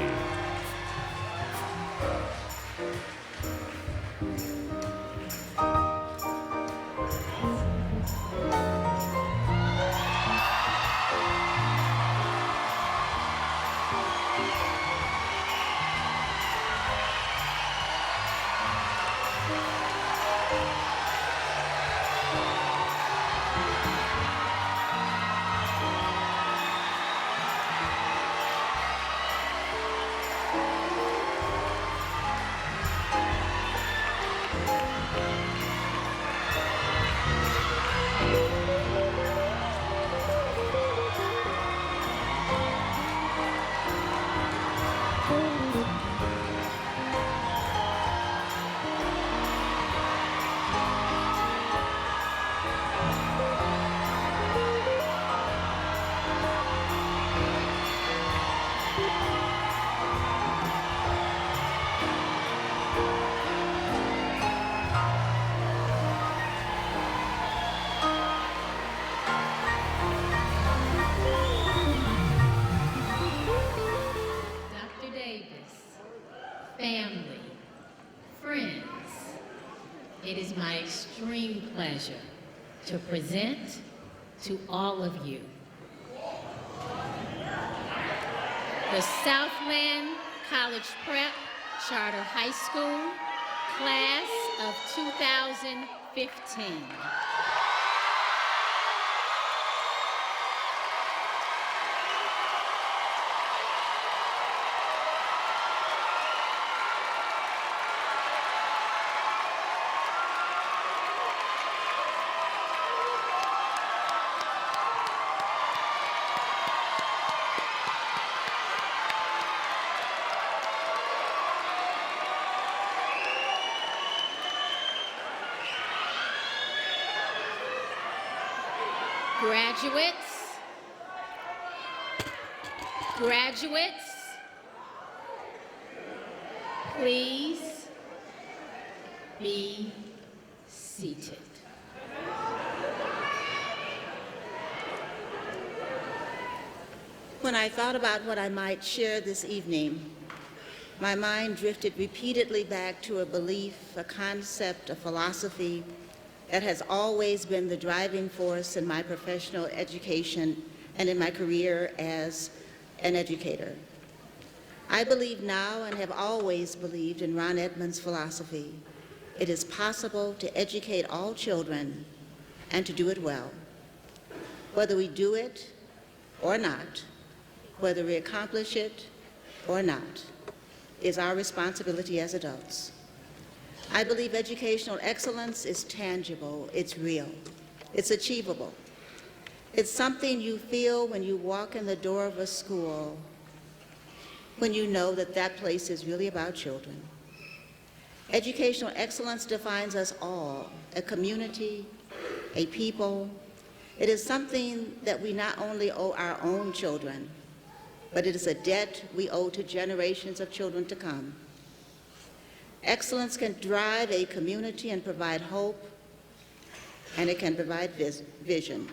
family, friends, it is my extreme pleasure to present to all of you the Southland College Prep Charter High School Class of 2015. Graduates, please be seated. When I thought about what I might share this evening, my mind drifted repeatedly back to a belief, a concept, a philosophy that has always been the driving force in my professional education and in my career as an educator. I believe now and have always believed in Ron Edmonds' philosophy. It is possible to educate all children and to do it well. Whether we do it or not, whether we accomplish it or not, is our responsibility as adults. I believe educational excellence is tangible, it's real, it's achievable. It's something you feel when you walk in the door of a school, when you know that that place is really about children. Educational excellence defines us all, a community, a people. It is something that we not only owe our own children, but it is a debt we owe to generations of children to come. Excellence can drive a community and provide hope, and it can provide vision.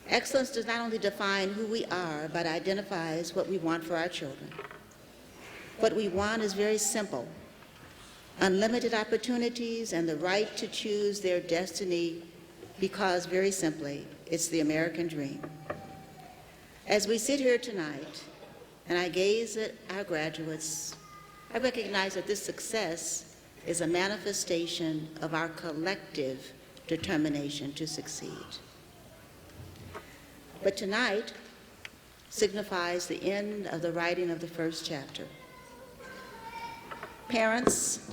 Excellence does not only define who we are, but identifies what we want for our children. What we want is very simple: unlimited opportunities and the right to choose their destiny, because very simply, it's the American dream. As we sit here tonight, and I gaze at our graduates, I recognize that this success is a manifestation of our collective determination to succeed. But tonight signifies the end of the writing of the first chapter. Parents,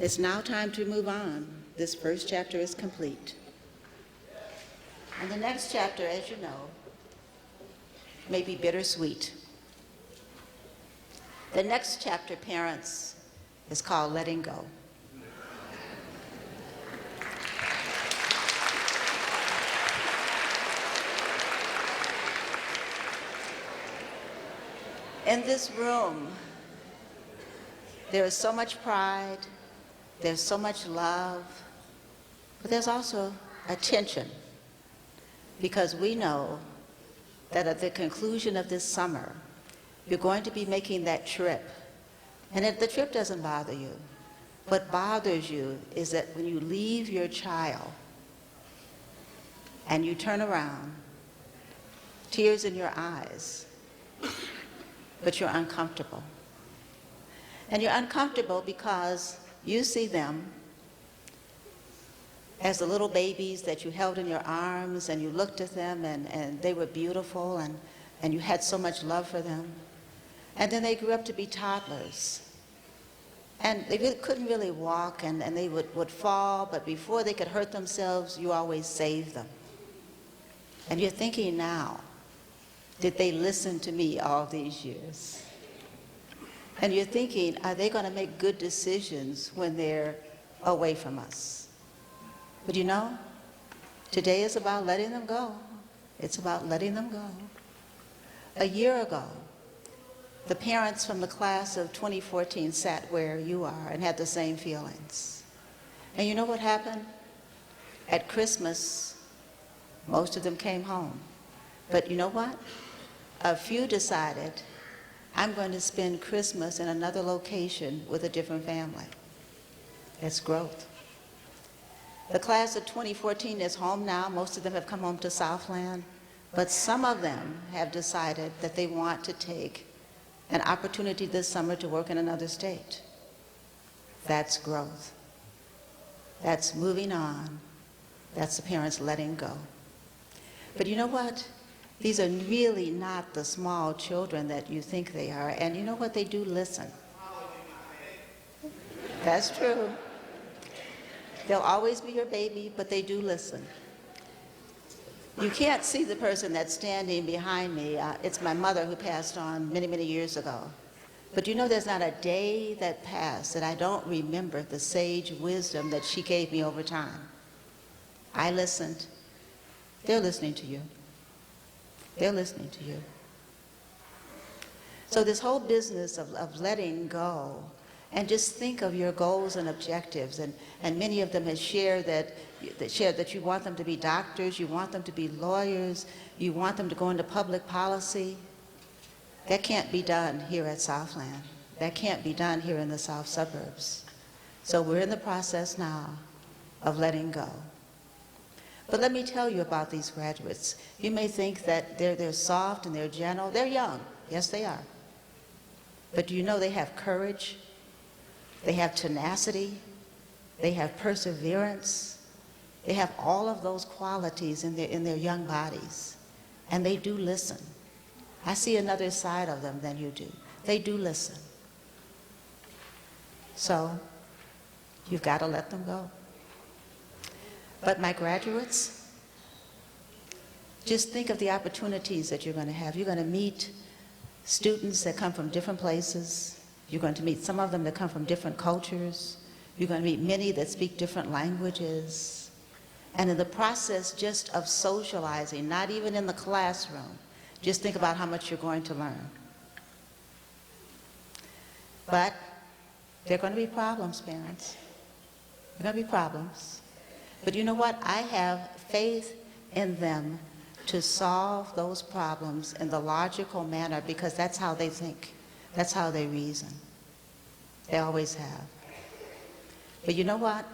it's now time to move on. This first chapter is complete. And the next chapter, as you know, may be bittersweet. The next chapter, parents, is called letting go. In this room, there is so much pride, there's so much love, but there's also a tension, because we know that at the conclusion of this summer, you're going to be making that trip. And if the trip doesn't bother you, what bothers you is that when you leave your child and you turn around, tears in your eyes, but you're uncomfortable. And you're uncomfortable because you see them as the little babies that you held in your arms, and you looked at them and they were beautiful, and you had so much love for them. And then they grew up to be toddlers. And they couldn't really walk, and they would fall, but before they could hurt themselves, you always saved them. And you're thinking now, did they listen to me all these years? And you're thinking, are they going to make good decisions when they're away from us? But you know, today is about letting them go. It's about letting them go. A year ago, the parents from the class of 2014 sat where you are and had the same feelings. And you know what happened? At Christmas, most of them came home. But you know what? A few decided, I'm going to spend Christmas in another location with a different family. It's growth. The class of 2014 is home now. Most of them have come home to Southland. But some of them have decided that they want to take an opportunity this summer to work in another state. That's growth. That's moving on. That's the parents letting go. But you know what? These are really not the small children that you think they are. And you know what? They do listen. That's true. They'll always be your baby, but they do listen. You can't see the person that's standing behind me. It's my mother who passed on many, many years ago. But you know, there's not a day that passed that I don't remember the sage wisdom that she gave me over time. I listened. They're listening to you. They're listening to you. So this whole business of letting go, and just think of your goals and objectives, and many of them have shared that you want them to be doctors, you want them to be lawyers, you want them to go into public policy. That can't be done here at Southland. That can't be done here in the south suburbs. So we're in the process now of letting go. But let me tell you about these graduates. You may think that they're soft and they're gentle. They're young. Yes, they are. But do you know they have courage? They have tenacity. They have perseverance. They have all of those qualities in their young bodies. And they do listen. I see another side of them than you do. They do listen. So you've got to let them go. But my graduates, just think of the opportunities that you're going to have. You're going to meet students that come from different places. You're going to meet some of them that come from different cultures. You're going to meet many that speak different languages. And in the process just of socializing, not even in the classroom, just think about how much you're going to learn. But there are going to be problems, parents. There are going to be problems. But you know what? I have faith in them to solve those problems in the logical manner, because that's how they think. That's how they reason. They always have. But you know what?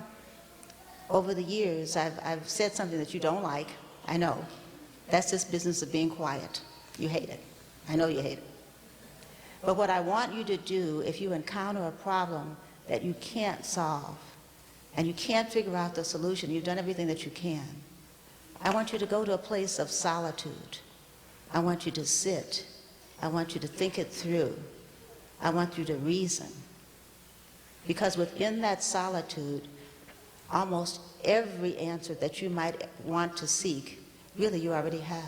Over the years, I've said something that you don't like. I know. That's this business of being quiet. You hate it. I know you hate it. But what I want you to do, if you encounter a problem that you can't solve, and you can't figure out the solution, you've done everything that you can, I want you to go to a place of solitude. I want you to sit. I want you to think it through. I want you to reason. Because within that solitude, almost every answer that you might want to seek, really you already have.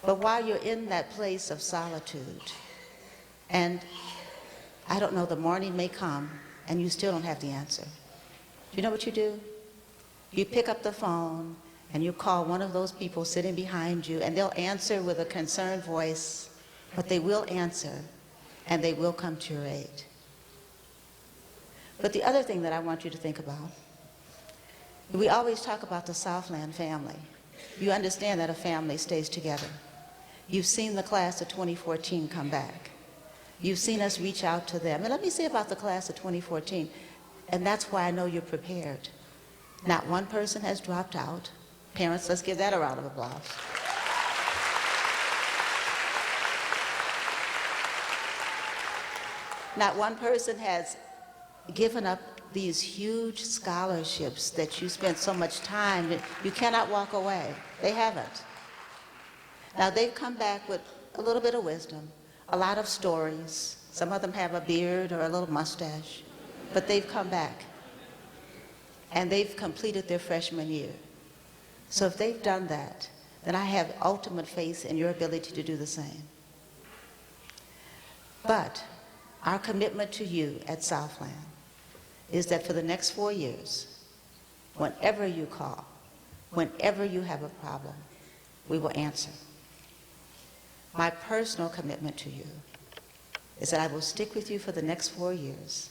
But while you're in that place of solitude, and I don't know, the morning may come and you still don't have the answer. Do you know what you do? You pick up the phone and you call one of those people sitting behind you, and they'll answer with a concerned voice, but they will answer and they will come to your aid. But the other thing that I want you to think about, we always talk about the Southland family. You understand that a family stays together. You've seen the class of 2014 come back. You've seen us reach out to them. And let me say about the class of 2014, and that's why I know you're prepared. Not one person has dropped out. Parents, let's give that a round of applause. Not one person has given up these huge scholarships that you spent so much time, you cannot walk away. They haven't. Now they've come back with a little bit of wisdom, a lot of stories. Some of them have a beard or a little mustache, but they've come back. And they've completed their freshman year. So if they've done that, then I have ultimate faith in your ability to do the same. But our commitment to you at Southland is that for the next 4 years, whenever you call, whenever you have a problem, we will answer. My personal commitment to you is that I will stick with you for the next 4 years.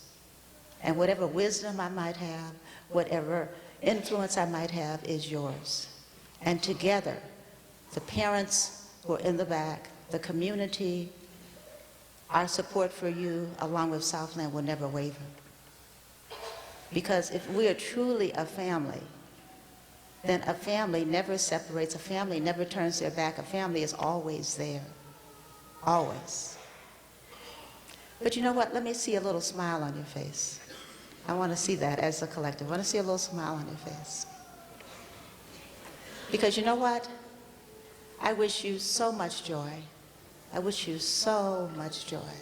And whatever wisdom I might have, whatever influence I might have is yours. And together, the parents who are in the back, the community, our support for you, along with Southland, will never waver. Because if we are truly a family, then a family never separates, a family never turns their back, a family is always there, always. But you know what? Let me see a little smile on your face. I want to see that as a collective. I want to see a little smile on your face. Because you know what? I wish you so much joy. I wish you so much joy.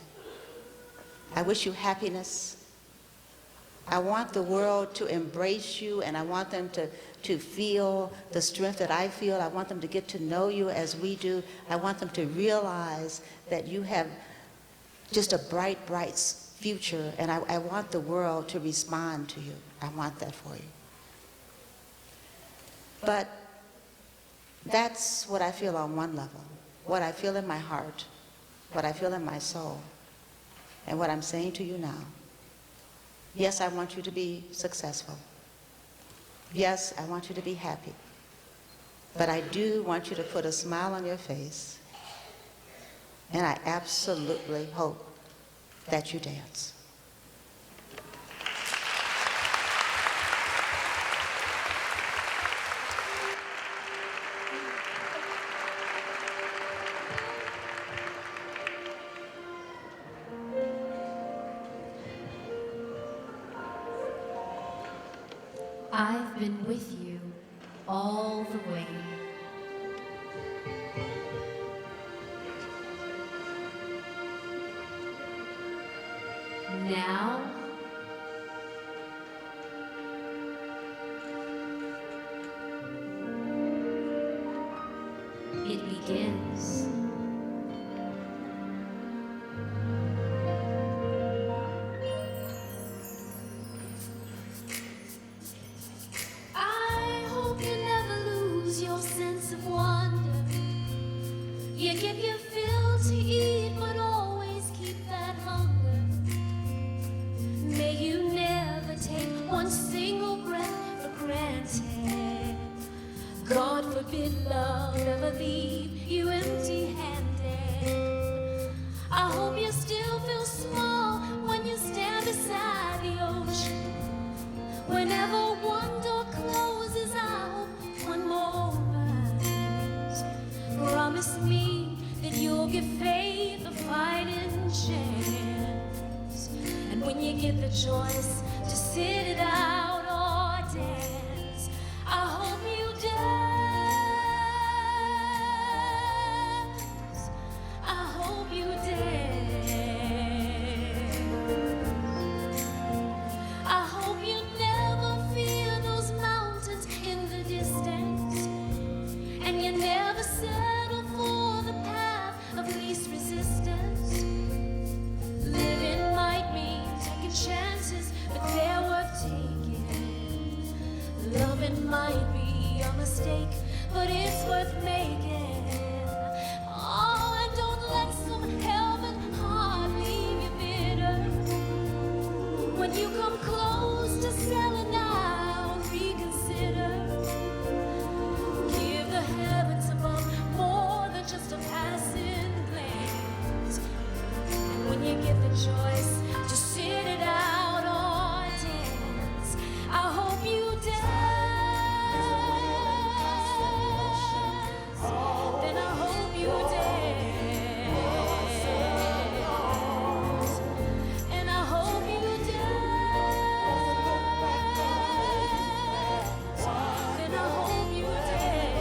I wish you happiness. I want the world to embrace you, and I want them to feel the strength that I feel. I want them to get to know you as we do. I want them to realize that you have just a bright, bright future, and I want the world to respond to you. I want that for you. But that's what I feel on one level, what I feel in my heart, what I feel in my soul, and what I'm saying to you now. Yes, I want you to be successful. Yes, I want you to be happy. But I do want you to put a smile on your face, and I absolutely hope that you dance. I've been with you all the way. Now, it begins. I hope you never lose your sense of wonder. You give your fill to eat, but always keep that hunger. May you never take one single breath for granted. God forbid love ever leave you empty-handed. I hope you still feel small when you stand beside the ocean. Whenever one door closes, I hope one more opens. Promise me that you'll give faith a fighting chance. And when you get the choice to sit it out or dance, I hope you dance. I hope you dance. I hope you never fear those mountains in the distance, and you never settle for the path of least resistance. Living might mean taking chances, but they're worth taking. Loving might be a mistake, but it's worth making. Oh, and don't let some heaven heart leave you bitter. When you come close to selling out, reconsider. Give the heavens above more than just a passing glance. And when you get the choice to sit it out or dance, I hope you dance. Then I hope you dance. And I hope you dance. Then I hope you dance.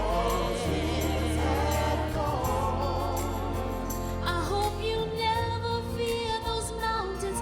I hope you never fear those mountains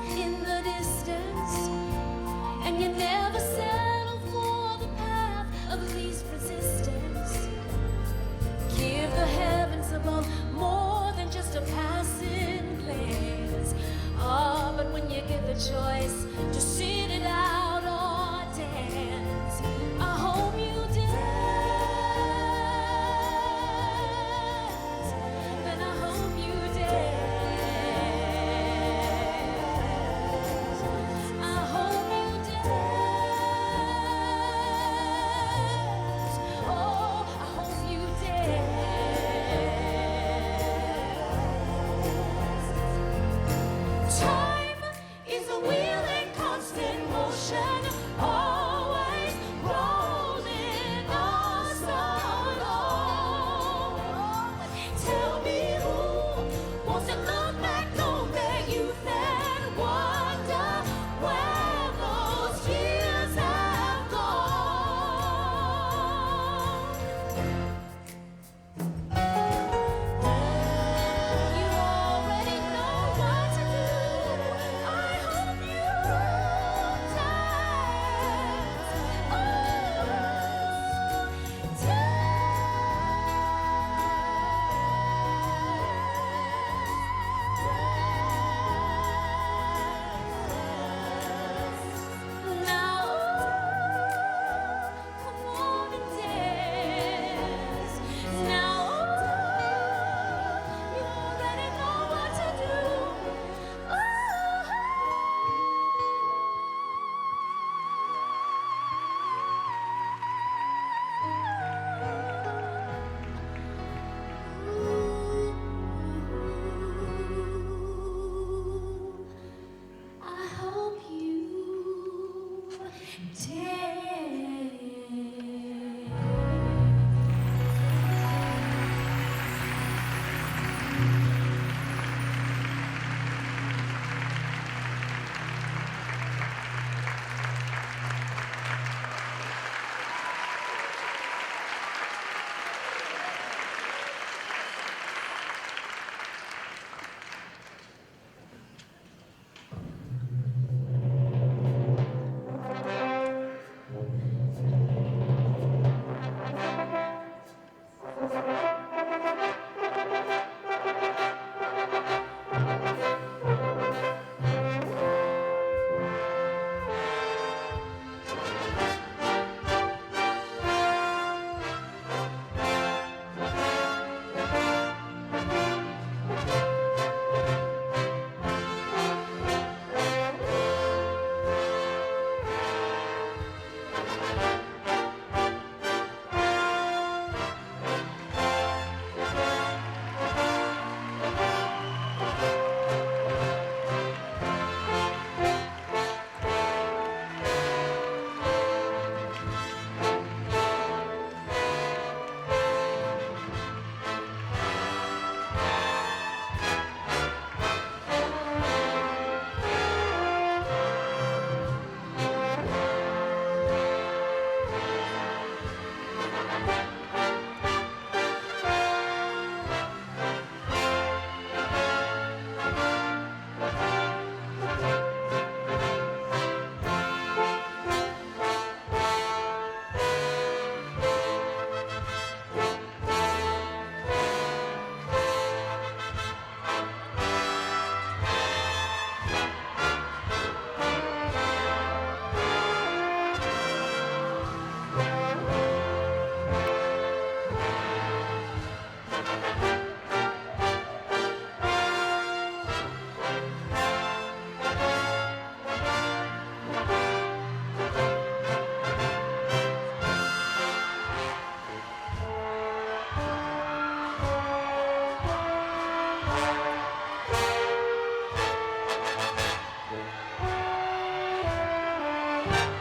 Thank you.